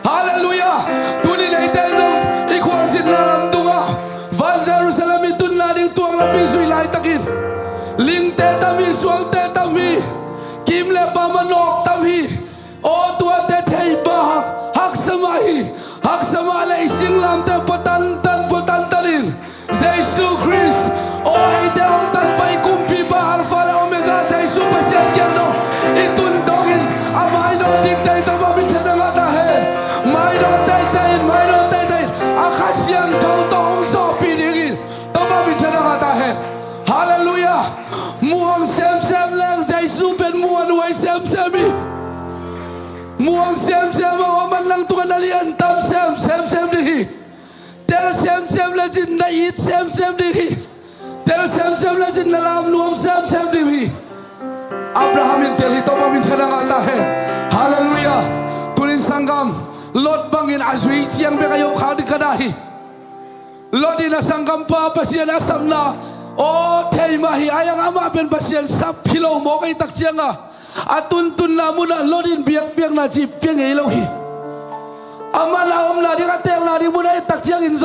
hallelujah tuni nei te zo ikhwar sit na lam tunga van Jerusalem itun na ding tuang la pi zui lai takin ling te tami suang te tami kim le pa manok tami o tua te thei ba hak sama le ising lam te potan tanin Giêsu Christ o ai te ong tan pai kumpi ba alpha la omega Giêsu pasian kyang no itun dogin amai no ding te to ba min นวยเซมเซมีม่วงเซมเซมว่ามันลังตัวนัลียนตามเซมเซมเซมดิเตลเซมเซมละจินนาอิดเซมเซมดิเตลเซมเซมละจินนาลามนวมเซมเซมดิอับราฮัมอินเตลิโตมามินเทนังอัตาเฮฮาเลลูยาตุลินสังกัมลดบังอินอาจุยเสียงเบกายกขาดิกระดาฮิลดอินสังกัมปาปัสยานาสัมนาโอ้เทมาฮิอายังอามาเป็นปัสยาสับพิโลโมกัยตักเจียงอ่ะอาตุนตุนนามุนาลดอินเบียกเบียกนาจีเบียงเอโลฮิอามานาอมนาดิกาเตงนาดิมุนาตักเจียงอินโซ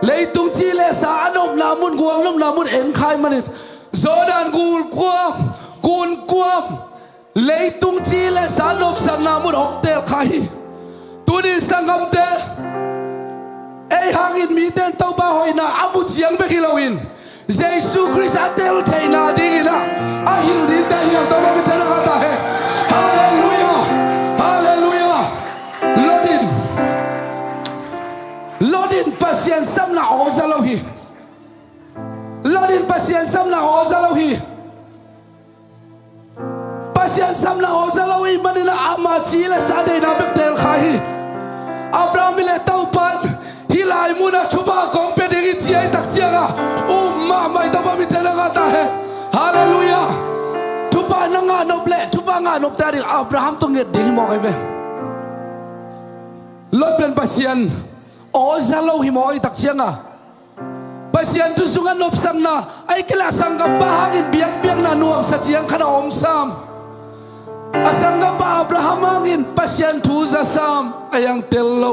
เลยตุงจีเลสาอนมนามุนกวางนมนามุนเอ็นคายมันโซดานกูกวางกูนกวางเลยตุงจีเลสานบสันนามุนออกเตลคายตุนิสังกัมเตไอหางอินมีเตนเต้าบ้าหอยนาอามุเจียงเบกิโลอินเยซูคริสต์อัตเตลเทนาดีนะอาหินดินเตหินเต้าบ้ามิเทนักตาเฮฮาเลลูยาฮาเลลูยาลดินปัสยันซัมนาโอซาโลฮีลดินปัสยันซัมนาโอซาโลฮีปัสยันซัมนาโอซาโลฮีมันนี่นะอามาจีเลสาเดนาเบกเตลขาฮีอับรามิเลเต้าปันฮิลายมุนาชุบะกองเป็นดิจิไอตักเจียงะมาไม่ต้องมามิเทนังตาเฮฮาเลลูยาทุบะนังานบเล่ทุบะงานบตาดิอับราฮัมต้องเงียดดิ่งมองไอ้เว้ลดเป็นปัสยันโอ้ซาโลหิมอยตักเชียงอ่ะปัสยันทุสุงันนบสังนาไอ้กลาสังกับบ้าหินเบียกเบียกนานวมสัจเจียงขนมซ้ำอาสังกับบ้าอับราฮัมหินปัสยันทูซาซ้ำไอ้ยังเตลโล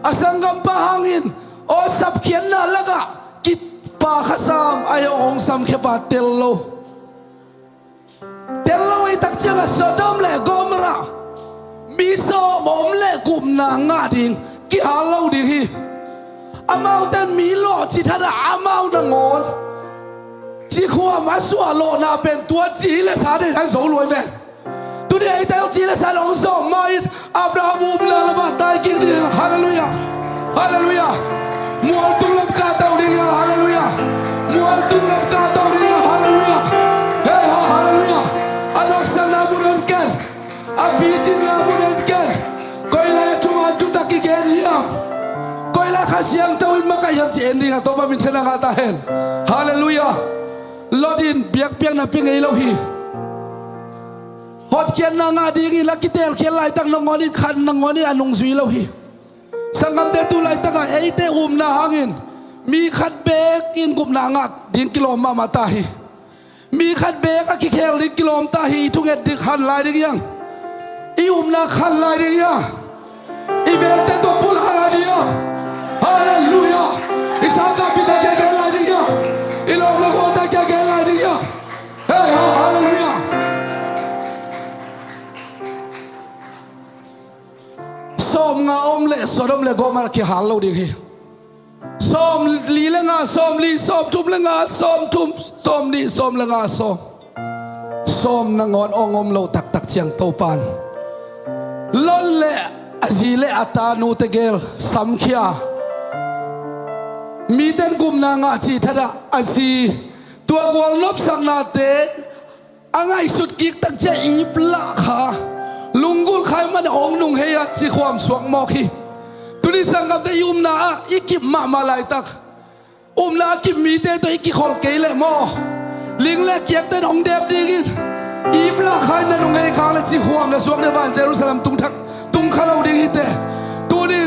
อาสังกับบ้าหินโอ้สับเขียนน่ะละกะกิดป่าข้าซ้ำไอ้องซ้ำแค่บาเตลโลไอ้ตักเชียงอ่ะโซดอมเล่กอมระมีโซมอมเล่กุมนางาดิงกี่หาเล่าดิฮีอามาเต้นมีโลจิทัดอามาดังอนจีขวามาสัวโลนาเป็นตัวจีเลสาเดทันโซรวยเว้ตัวนี้ไอ้เต้าจีเลสาลงโซมาอิดอับราฮัมอุมลาลมาตายกินดิฮาเลลูยาฮาเลลูยามัวตุลบกาตาวดิฮาเลลูยามัวตุลบกาตาวดิฮาเลลูยาเฮ้ฮาเลลูยาอันดับสันนาบุรันกันอาบีจินนาบุรันกันก็อีลายทุมาจุตากิเกนยามก็อีลายข้าเสียงเต้าอินมาก็ยังเจนดีนะตัวบ้ามินเทนังตาเห็นฮาเลลูยาลอดินเบียกเบียกนับเพียงไงเราฮีฮอดเขียนนางาดีกีลักกิเตลเขียนลายตั้งนงอนิขันนงอนิอันนงซุยเราฮีสังกัมเตตุลายตั้งไอเตนาหางินมีขัดเบกอินกุมนางาดินกิโลมาตาฮีมีขัดเบกกิเคลดิกิโลมตาฮีทุกเอ็ดดิขันลายดิยังอีนาขันลายดิยังอีเวลเตตัวพุลฮาลาดิยังฮาเลลูยาอีสังกัมปิตาเกเกลายดิยังอีลองละโกตาเกเกลายดิยังเฮ้ยฮาเลลูยาส้มงาอมเล่สดมเล่ก็มาเกี่ยหาเราดิฮีส้มลีเลงาส้มลีส้มทุ่มเลงาส้มทุ่มส้มลีส้มเลงาส้มนางอนองอมเราตักเชียงโตปานลอนเล่อจีเล่อัตานูเตเกลสัมขียมีเต้นกุมนางาจีทัดอจีตัวกวางนบสังนาเตอังไอสุดกิกตั้งใจอีปลาขาลุงกุลใครมันองนุงเฮียจีความสวงมอกีตุนิสังกับเตยุมนาอีกิบมาลายตักนากิบมีเตตัวอีกิขอลเกลมอลิงเล็กเกียกเต้นองเดบดีกินอีปลาใครนั่นองเฮียขาและจีความและสวงในบ้านเยรูซาเล็มตุงข้าเราดีกิเตตัวนี้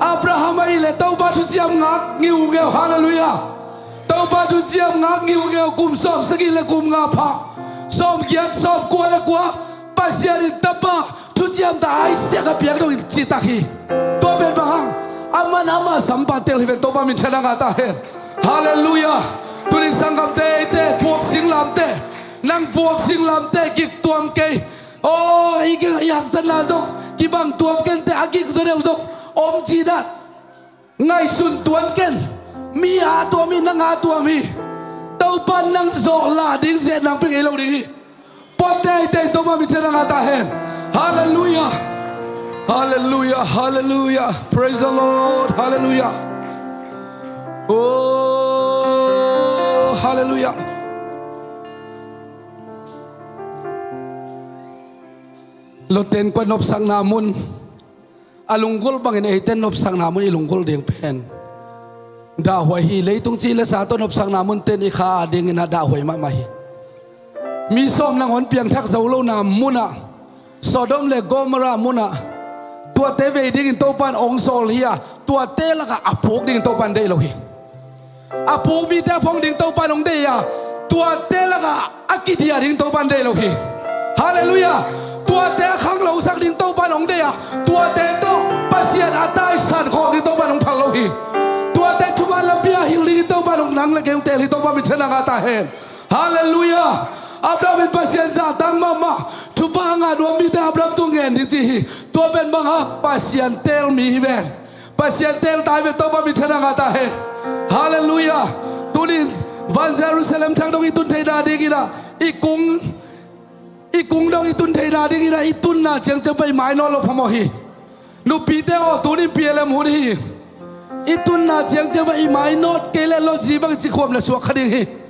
อับราฮัมไอเลเต้าบาทุเจียมงักงิวเกลฮาเลลูยาเต้าบาทุเจียมงักงิวเกลกุมซ้อมสกิเลกุมงาพาซ้อมเกียรซ้อมกัวและกัวปัสยานิตาปาทุเจียมตาไอเสียกับเปียกตรงจิตตะคีตัวเป็นบังอามาสัมปัตเตลฮิเวนตัวบ้ามินเชนังตาเห็นฮาเลลูยาตัวนี้สังกัมเตพวกสิงลำเตนั่งพวกสิงลำเตกิกตัวมเกยโอ้อีกอยากสนาจงกิบังตัวมเกนเตอากิกโซเดวจงอมจีดัดไงสุนตัวเกนมีอาตัวมีนังอาตัวมีเต้าปันนังโซลาดิ้งเสียนังเป็นไงเราดิ้งปอดเตตัวบ้ามินเชนังตาเห็นฮาเลลูยาHallelujah, hallelujah. Praise the Lord. Hallelujah. Oh, hallelujah. loten ko nop sang namun alunggol bangin eten nop sang namun ilunggol ding pen da hoi hi leitung chi le sa to nop sang namun ten I kha ding na da hoi ma hi mi som nang on piang thak zo lo na muna Sodom le Gomorrah muna tua te ve ding in to pan ong sol hia tua te la ka apok ding to pan dei lo hi apok mi te phong ding to pan ong dei ya tua te la ka akidia ding to pan dei lo hi hallelujah tua te khang lo sak ding to pan ong dei ya tua te to pasian atai san kho ding to pan ong phal lo hi tua te thuman la pia hil ding to pan ong nang la ke te li to pan mi thena ga ta hen hallelujah Abraham pasien za tang mama tupa nga do mi da Abraham tu ngen di chi to ben bang ha pasien tel mi ben pasien tel tai be to ba mi thana nga ta he hallelujah tu ni van Jerusalem thang dong itun thei da di gira I kung dong itun thei da di gira itun na cheng cheng pai mai no lo phamo hi nu pi te o tu ni PLM hu hi itun na cheng cheng pai mai no ke le lo ji bang chi khom la suak khading hi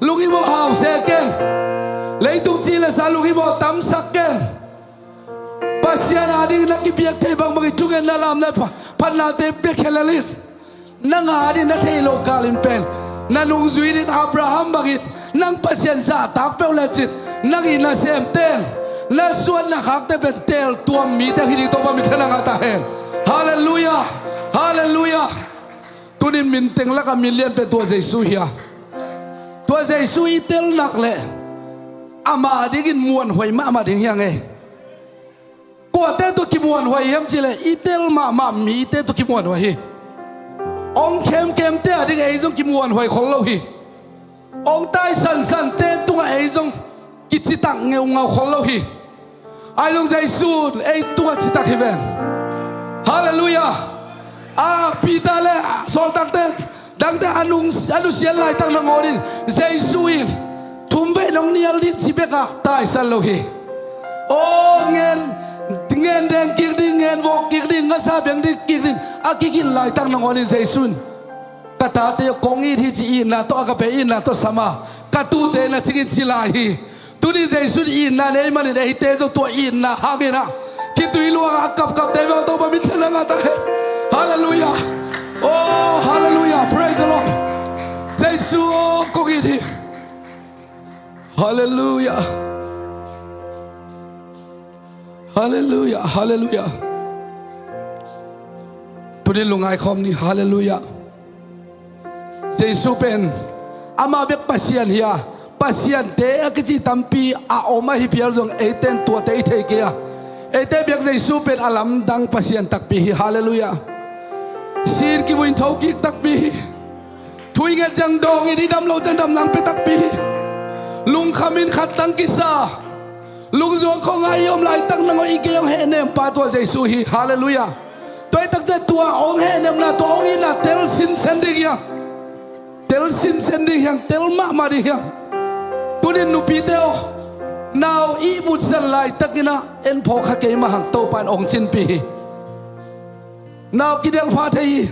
lungi mo haw se ken leitung chi la sa lungi mo tam sak ken pasian ading na ki biak thei bang bang tungen na lam na pan na te pe khelalin nang adi na thei lo kalin pen na lung zui ding Abraham bagit nang pasian za tak pe la chit nang ina sem ten na suan na khak te ben tel tuam mi te hi to ba mi thana nga ta hen hallelujah hallelujah tunin min teng la ka million pe to Jesus hia tua Giêsu itel nak le ama digin muan hoi ma ama ding yang e ko te to ki muan hoi hem chile itel ma mi te to ki muan hoi ong kem te ading e jong ki muan hoi khol lo hi ong tai san te tunga e jong ki chitak ngeu ngau khol lo hi ai jong Giêsu e tunga chitak hi ben hallelujah pita le sol tak te dang te anu sial lai tang nang orin Jesuin thumbe nong nial dik sibeka tai sal lo hi o ngen den kik ding ngen vok kik ding ngasa beng dik kik ding akikin lai tang nang orin Jesun kata te kongi thi chi in na to ka pe in na to sama ka tu te na chingin chilai hi tu ni Jesun in na nei man nei te zo to in na ha ge na ki tu ilu kap te ba to ba min thana nga ta hallelujah oh hallelujah praise the Lord Jesu ko gi hallelujah hallelujah hallelujah tunin lungai khom ni hallelujah Jesu pen ama bek pasian hia pasian te akiji tampi a oma hi pial jong eten to te the ke ya ete bek Jesu pen alam dang pasian takpi hi hallelujah sin ki buin thau ki takpi thui nge jang dong ni dam lo jang dam lang pe takpi lung khamin khat tang kisa lung zo ko ngai yom lai tang nang i ke yong he nem pa to Jesu hi hallelujah toy tak je tua ong he nem na to ong ina tel sin sending yang tel ma di yang tunin nu pi teo now I mut sel lai takina en pho kha ke ma hang to pan ong chin pi now kidel pha thei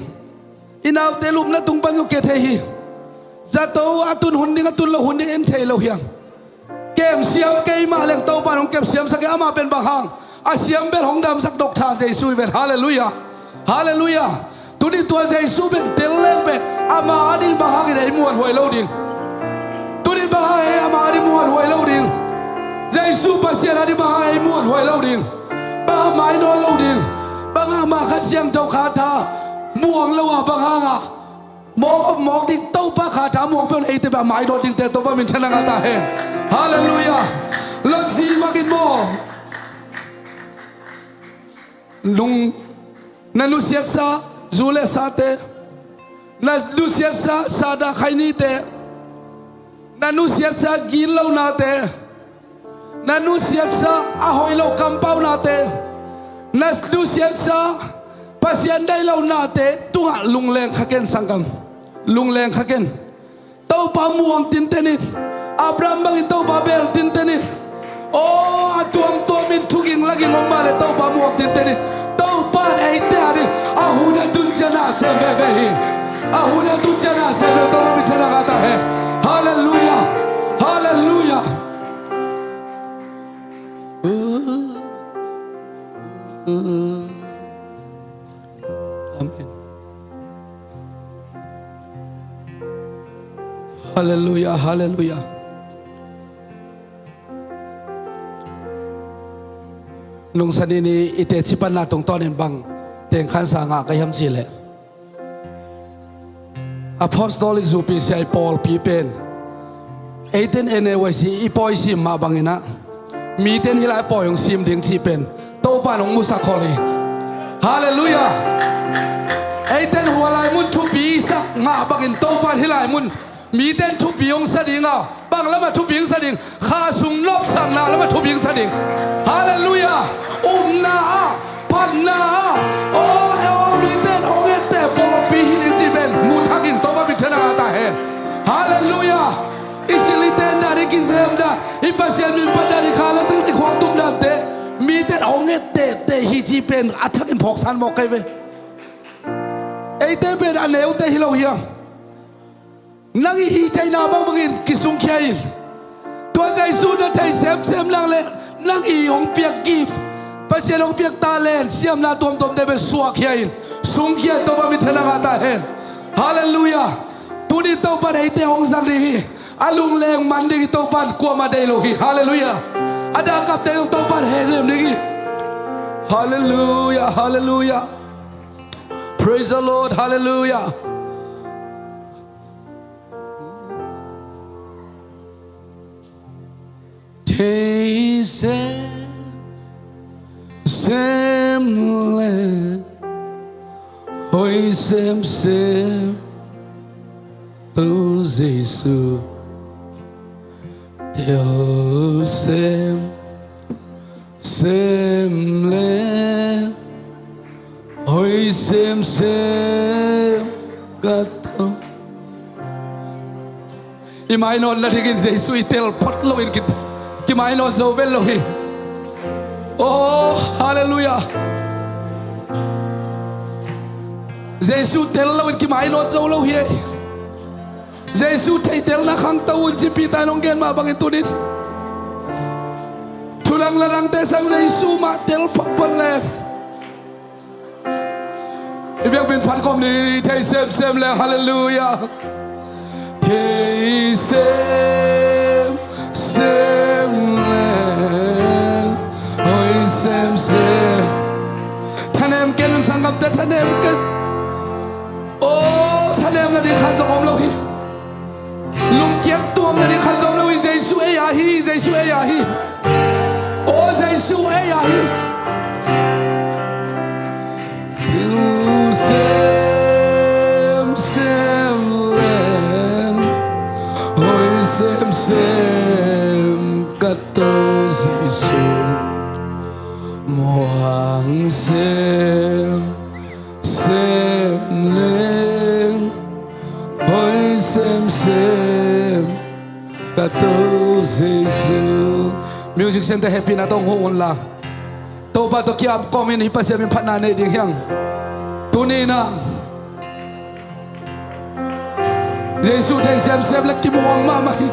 inaw telum na tung pan ke thei zato atun hunding atun lo hunding en thei lo hiang kem siam ke ma leng to pan ong kem siam sak ama pen bang hang a siam bel hong dam sak dok tha Jesu ben hallelujah hallelujah tuni tua Jesu ben tel leng ben ama adin bang hang dei muan hoi lo ding tuni bang hang ama adin muan hoi lo ding Jesu pasien adin bang hang muan hoi lo ding ba mai no lo ding bang ama kha siam tau kha tha muang lo wa bang hang mok ding tau pa kha tha muang pe ei te ba mai do ding te to ba min thana nga ta hen hallelujah lon si makin mo lung na lu siat sa zule sa te na lu siat sa sada khaini te na nu siat sa gil lo na te na nu siat sa ahoi lo kampau na te na lu siat sa pasian dai lo na te tunga lungleng khaken sangkam lungleng khaken tau pa muang tin te ni Abraham bang tau pa bel tin te ni oh atuam to min thuging lagi ngombale tau pa muang tin te ni tau pa ei te ari ahuna tun jana se ve ve hi ahuna tun jana se ve to mi thana gata hai hallelujah hallelujah Amen. Hallelujah, hallelujah. Nung sanini ite chipan na tong tonin bang teng khansa nga kayam chile. Apostolic zupi si Paul pipen. 18 NAYC ipoi sim ma bangina. Miten hilai po yung sim ding chipen. Tau pa nung musakoli. Hallelujah. 18 walay mun tupi isa nga bangin tau pa hilai mun. Miten tupi yung sading nga. Bang lama tupi yung sading. Khasung lop sang na lama tupi yung sading. Hallelujah. Na pan na. Oh miten ongete polo pihiling chipen. Mutaking tau pa bitena ata hen. Hallelujah. Isiliten dari kisem da. Ipasyan min padari khala sang di khong tum dan te. Miten ongete te hi chipen atakin phoksan mo kai ve. Ei te pen aneu te hilo hiang. Nangi hi tay na bang bangin kisung kyain. Tuan zai su na tay sem lang le. Nangi hong piak gift. Pasien hong piak talent. Siam na tom te be suak kyain. Sung kya to ba mitena ngata hen. Hallelujah. Tuni to pa ei te hong sang di hi. Alung leng mandi to pan kwa madai lo hi. Hallelujah. Ada kap te to pan hen ni. Hallelujah, hallelujah. Praise the Lord, hallelujah. Sem le hoi sem tu Giêsu Teu sem le hoi sem gato imai non la thigin Giêsu itel pot lo in kit ki mai non zo vel lo hi. Oh hallelujah. Giêsu tel lo in ki mai non zo lo hi. Giêsu thei tel na khang tawun chi pi ta nong gen ma bang itunin. Tulang larang te sang Giêsu ma tel pak le. Ibiang bin phan kom ni thei sem le hallelujah. Thei sem le oi sem thanem ken sang gam te thanem ken. Oh thanem na di khan som lo hi. Lung kiek tuam na di khan som lo hi. Giêsu e ya hi, Giêsu e ya hi. Oh Giêsu e ya hi. Tu sem le oi sem gato Giêsu moang sem le oi sem gato Giêsu. Music center happy na tong hon la. To ba to kiam komen hi pasem phat na ne ding hyang. Tu ni na Giêsu thei sem la ki moang ma ma hi.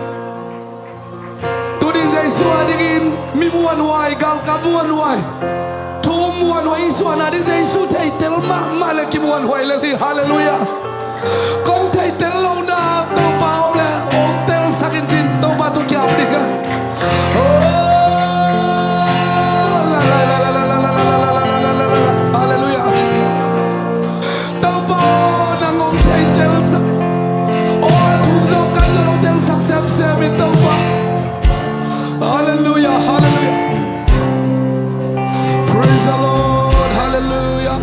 Tu ni Giêsu adingin mi muan wai gal ka muan wai. Tu muan wai su na ding Giêsu thei tel ma la ki muan wai le hi. Hallelujah. Con thei tel lo na to pao le o tel sakin jin to ba to kiam ding. Oh hallelujah, hallelujah. Praise the Lord, hallelujah.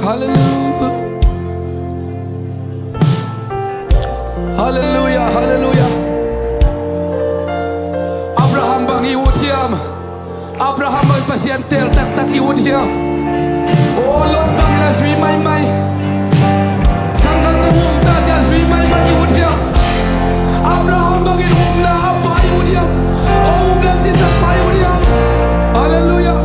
Hallelujah. Hallelujah, hallelujah. Abraham bang iwut hiam. Abraham bang pasien tel tak iwut hiam. Oh Lord bang la sui mai. Sangkan tawum ta ja sui mai iwut hiam. Abraham bang iwum na apa iwut hiam. Oh na cinta pa iwut hiam. Hallelujah.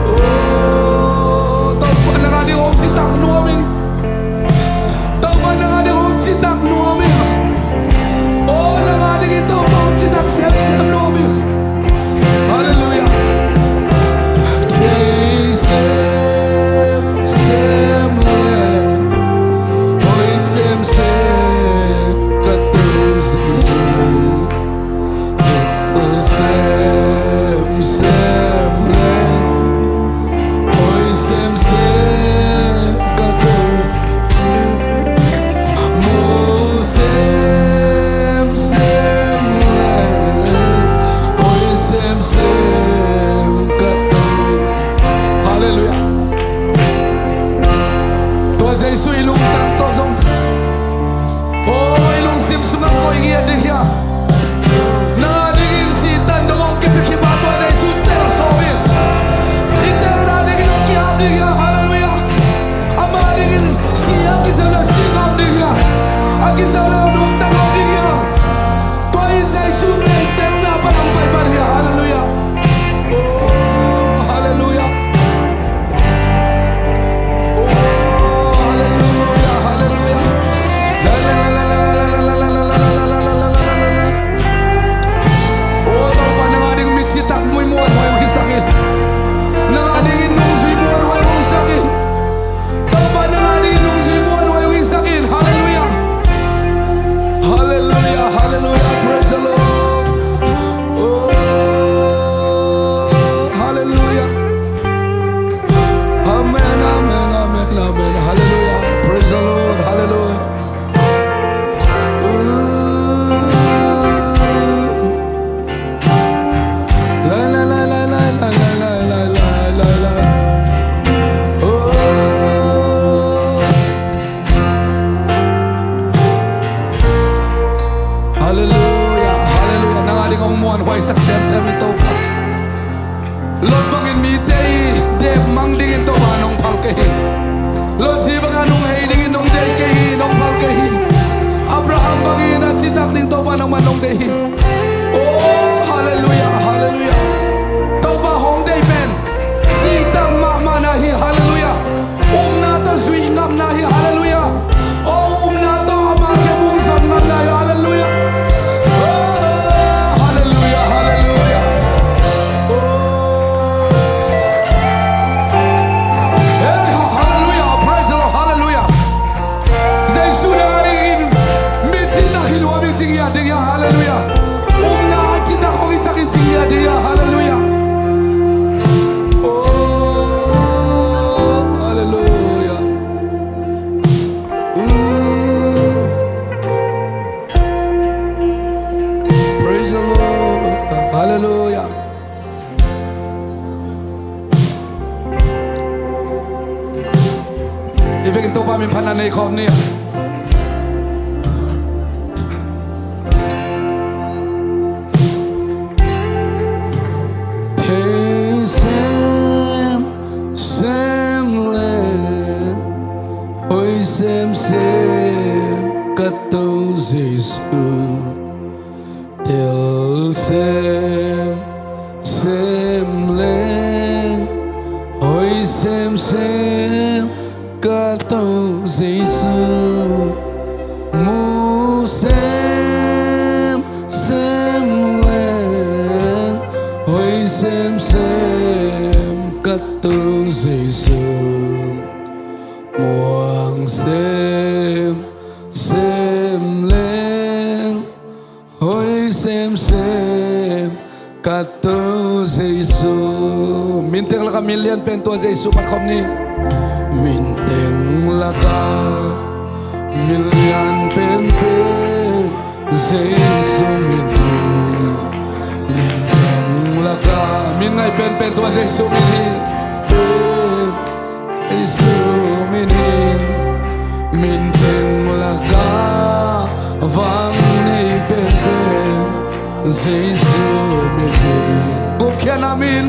Oh tau pa na ngadi om citak nuamin. Tau pa na ngadi om citak nuamin. Oh na ngadi kita om citak hoi sak sem sem to pa lot bangin mi te dek mang ding to ba nong phal ke hi lot si bang anong hei ding nong dek ke hi nong phal ke hi Abraham bangin at sitak ding to ba nong manong de hi oh hallelujah hallelujah to ba hong day pen sitak ma na hi hallelujah na to zui ngam na hi hallelujah oh na to ama ke bung son ngam na hi hallelujah hallelujah hallelujah hey hallelujah praise the Lord hallelujah zai su na ri mitin na hi lo mitin ya ding ya hallelujah na tin na ko isa kin tin ya ding ya hallelujah Hallelujah. If you can talk about me, Pana nei khom ni. Sem le, oi sem kato Giêsu. Till sem lên ôi xem cả tàu Giêsu mu xem lên ôi xem cả tàu Giêsu muang xem lên ôi xem cả tàu Giêsu min teng la ka million pen to Giêsu man khom ni min teng la ka million pen Giêsu min teng la ka min ngai pen to Giêsu min Giêsu min teng la ka vang nei pen Giêsu min bukyan namin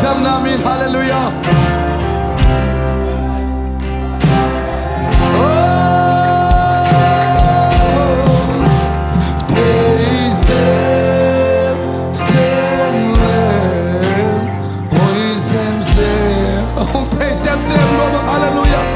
jam namin hallelujah hallelujah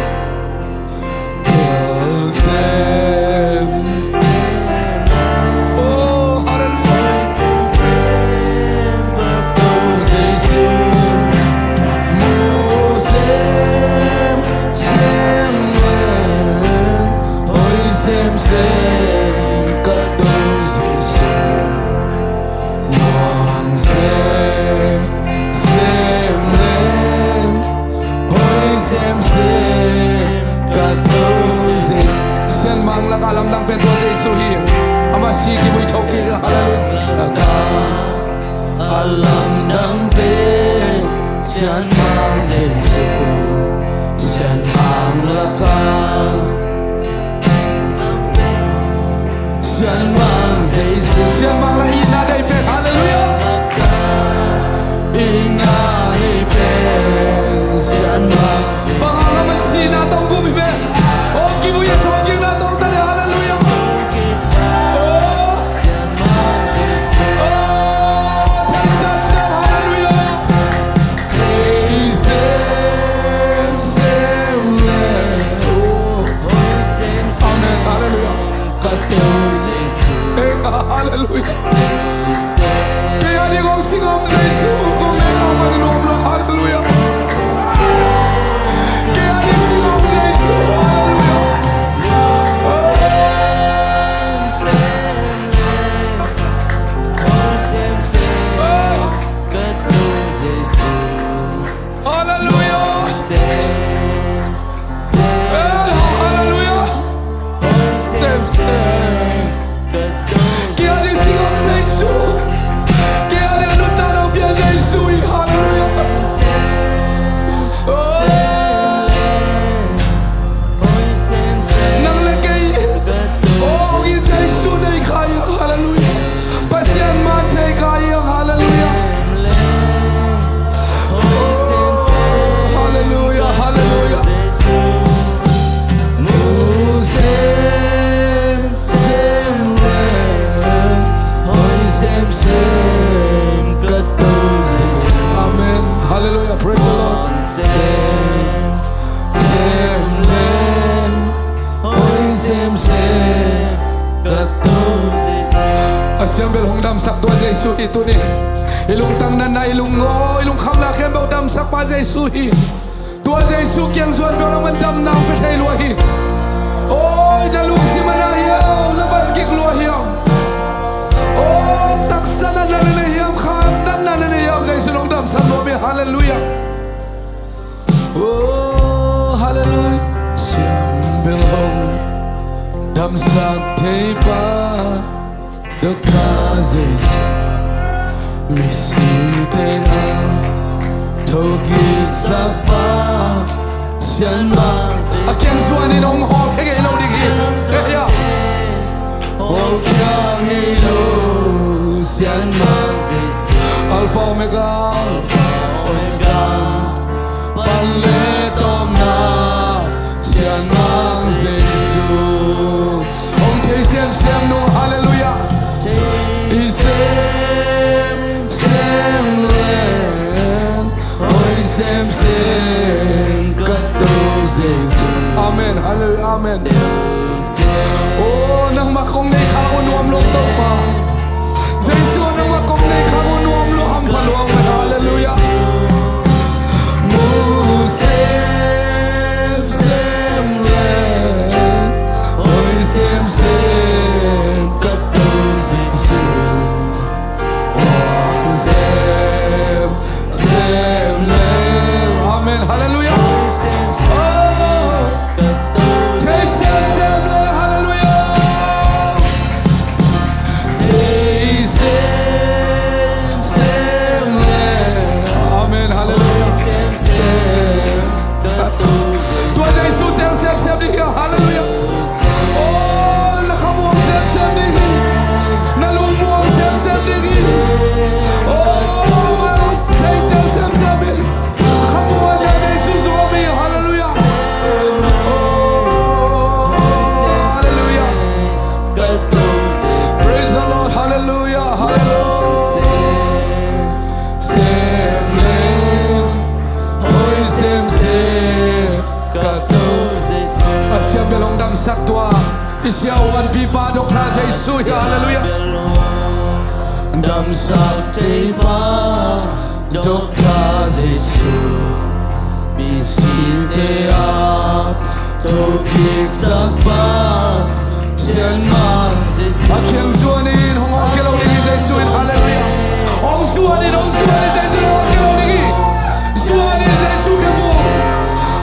mang lang alam dang pen to Giêsu hi ama si ki bui thok ki hallelujah ka alam dang te chan mang Giêsu chan mang la ka chan mang Giêsu chan mang la ina dai pen hallelujah ina dai pen chan mang bang si na tong gu mi pen oh ki bui thok ki na tong hallelujah kaya di ko singong Giêsu kung may kaman inom lo hallelujah kaya di singong Giêsu hallelujah Pasien Asyam bel hong dam sak tua Jesu itu ni ilung tang nan na ilung ngo ilung kham la khem bel dam sak pa Jesu hi tua Jesu kyang zuan bel man dam nang pe thai lo hi ôi na lu si mana hiam na ban kik lo hiam oh tak sana na na hiam kham tan na na hiam Jesu long dam sam lo mi hallelujah oh hallelujah asyam bel hong dam sak thai pa được ca Giêsu misite a thogi sapa sian ma a kian suan ni nong ho ke ge lo di ki ya o kian ni lo sian ma alpha omega palle tom na sian ma Giêsu ông thấy xem no hallelujah xem cất đôi Giêsu amen hallelujah amen oh nang makong nei khang nuam lo to pa Giêsu nang makong nei khang nuam lo ham phaluang hallelujah mu xem le ôi xem cất đôi Giêsu xem le amen hallelujah sak tua isiawan pipa dokta Yesus haleluya dam sak pipa dokta Yesus bisite a tokik sak ba sian ma akyang suanin hong akelo ni Yesus haleluya ong suanin Yesus akelo ni suanin Yesus kemu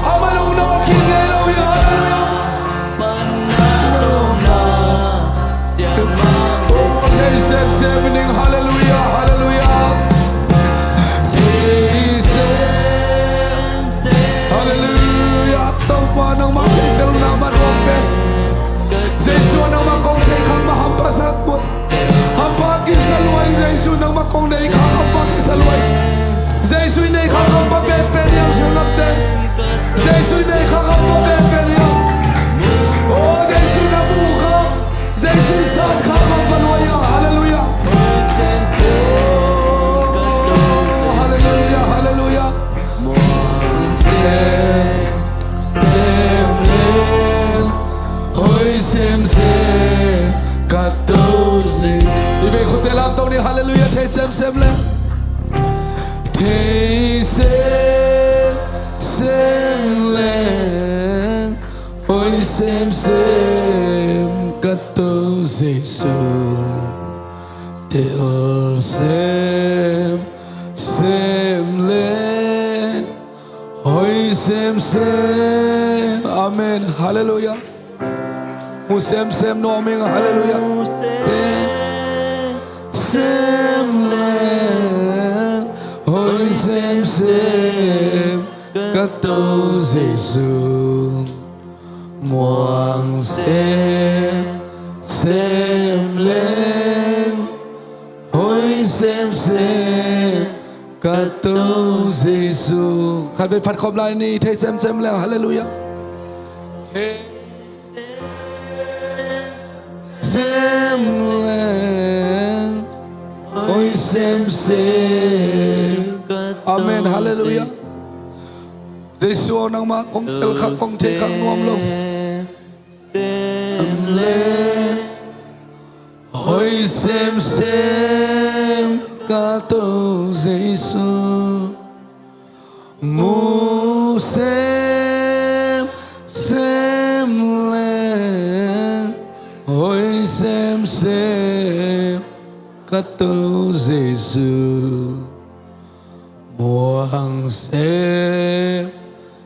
amalong no kingelo haleluya xem ning hallelujah hallelujah hallelujah tông pa nang ma tel na ma rom pe Jesu nang ma kong thei khang ma ham pa sak put ham pa ki salwai Jesu nang ma kong nei khang ham pa ki salwai Jesu nei khang ham pa pe pe yang sang ap te Jesu nei khang ham pa pe pe yang oh Jesu na bu kha Jesu san khang ham pa lo ya hallelujah hallelujah hallelujah xem lên ôi xem cả tôi đi về khúc tây làm tông đi hallelujah thấy xem lên thấy xem lên ôi xem cả tôi Giêsu Tiểu xem lên ôi xem amen hallelujah mu xem no amen hallelujah xem lên ôi xem các tôi Giêsu muang xem lên ôi xem cả tôi Giêsu khát bên phát khom lại ni thấy xem lên hallelujah xem lên ôi xem amen hallelujah Giêsu nang ma kong tel khak kong che khak nuam lo xem lên ôi xem cả tô Giêsu mu xem lên ôi xem cả tô Giêsu mùa hằng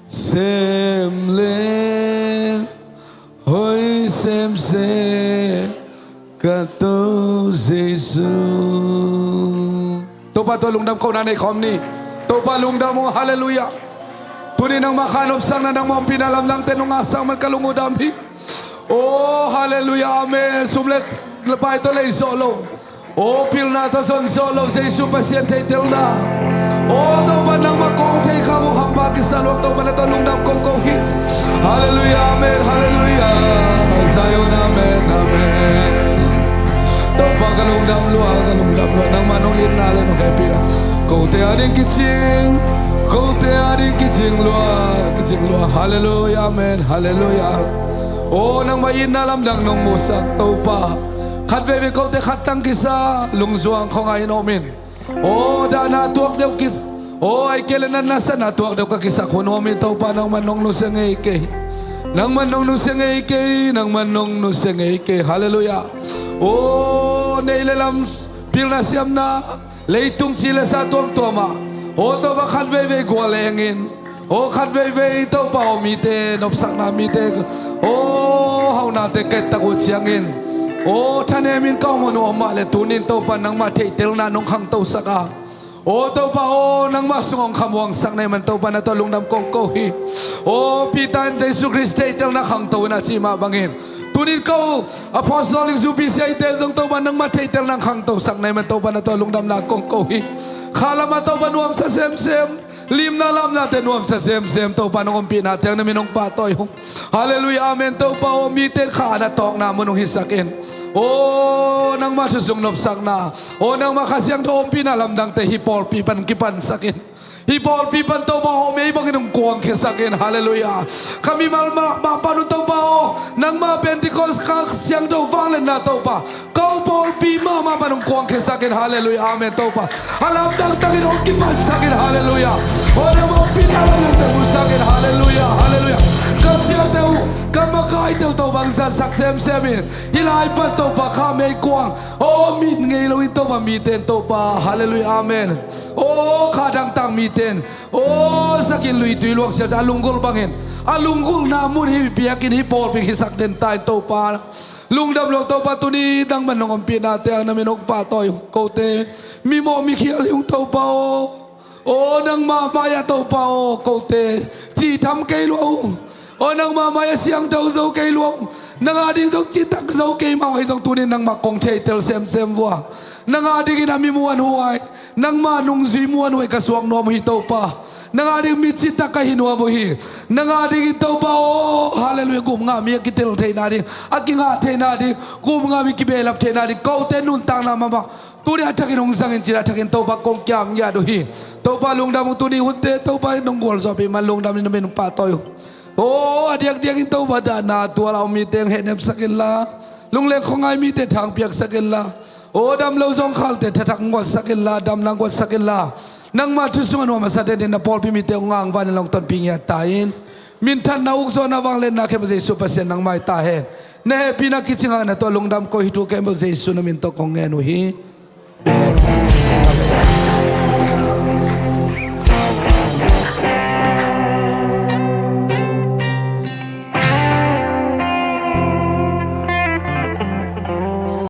xem lên ôi xem cả tô Giêsu tô ba tô lung đam câu này khom ni tô ba lung đam hallelujah tuni nang makhanop sang na nang mga pinalam lang tenong asang man kalungudam hi oh hallelujah amen sumlet lepay to lay solo oh pil na to son solo sa Isu pasyente tel na oh to ba nang makong tay kamu hambaki sa loob to ba na to lungdam kong hi hallelujah amen hallelujah sayon amen amen to ba kalungdam luha nang manong inala no happy kung te ading kiching kung te ading kiching luha hallelujah amen hallelujah oh nang mainalam lang nung musak to pa khat ve kau te khat tang kisa lungzuang khong ai nomin oh da na tuak deu kis oh ai kelenan nasa na tuak deu ka kisa khonomin to pa nang manong no sengei ke nang manong no sengei ke nang manong no sengei ke hallelujah oh neilelam pilna siam na leitung chile sa tuam toma oh to ba khat ve gwalengin oh khat ve to pa o mi te nop sak na mi te oh hau na te ket ta ko chiangin oh thane min ka mo no ma le tunin to pa nang ma thei tel na nong khang to saka oh to pa oh nang ma sungong khamwang sak nei man to pa na to lungnam kong ko hi oh pitan Jesu Christ tel na khang to na chi ma bangin tunin ko apostolic zubi sai te zong to pa nang ma thei tel nang khang to sak nei man to pa na to lungnam na kong ko hi khala ma to pa nuam sa sem lim na lam na te nuam sa sem to pa nong pi na teng na minong patoy hallelujah amen to pa o mi te kha na tok na mo nong hisakin oh nang masusung nop sak na oh nang makasyang to pi na lam dang te hipol pi pan kipan sakin hipol pi pan to pa o may bangin ng kuwang kisakin hallelujah kami mal panun to pa o nang ma Pentecost kasyang to valen na to pa kau pol pi ma panung kuwang kisakin hallelujah amen to pa alam dang tangin o kipan sakin hallelujah oh nang ma pinalam ng tabu sakin hallelujah hallelujah kasyang to kamakay to bang sa saksem semin hilay pa to pa kami kuwang oh mit ngayon ito pa miten to pa hallelujah amen oh kadang tang miten oh sakin lui tuilok siya sa alunggol bangin alunggol namun hibiyakin hipol ping hisak den tayo to pa lungdam lo to pa tuni dang manong ang pinate ang naminok patoy kote mimo mikial yung to pa oh nang mamaya to pa kote chi tham kay lo o nang mamaya siyang daw zo kay luong nang ading zo chitak zo kay mau ay zo tunin nang makong tel sem vua nang ading inamimuan huway nang manung zimuan huway kaswang no mo hitaw pa nang ading mitsitak kay hinuwa mo hi nang ading itaw pa oh hallelujah gum nga mi kitil tay nading aking atay nading gum nga mi kibelap tay nading kau tenuntang na mama tuni atakin hong sangin sila atakin tau pa kong kyam yado hi tau pa lungdam tuni hunte tau pa nung gol sopi malungdam ni namin nung patoy oh adiak-diak into bada na tuala umiteng henep sakin la lungle khongai mite thang piak sakin la oh dam lo zong khalte thatak ngot sakin la dam nang ngot sakin la nang ma thusungan wa masate din na pol pi mite ngang ban long ton pingya tain min than na ukso na wang len na ke Jesu pasien nang mai ta hen ne pi na kichinga na to lungdam ko hitu ke Jesu na min to kong enu hi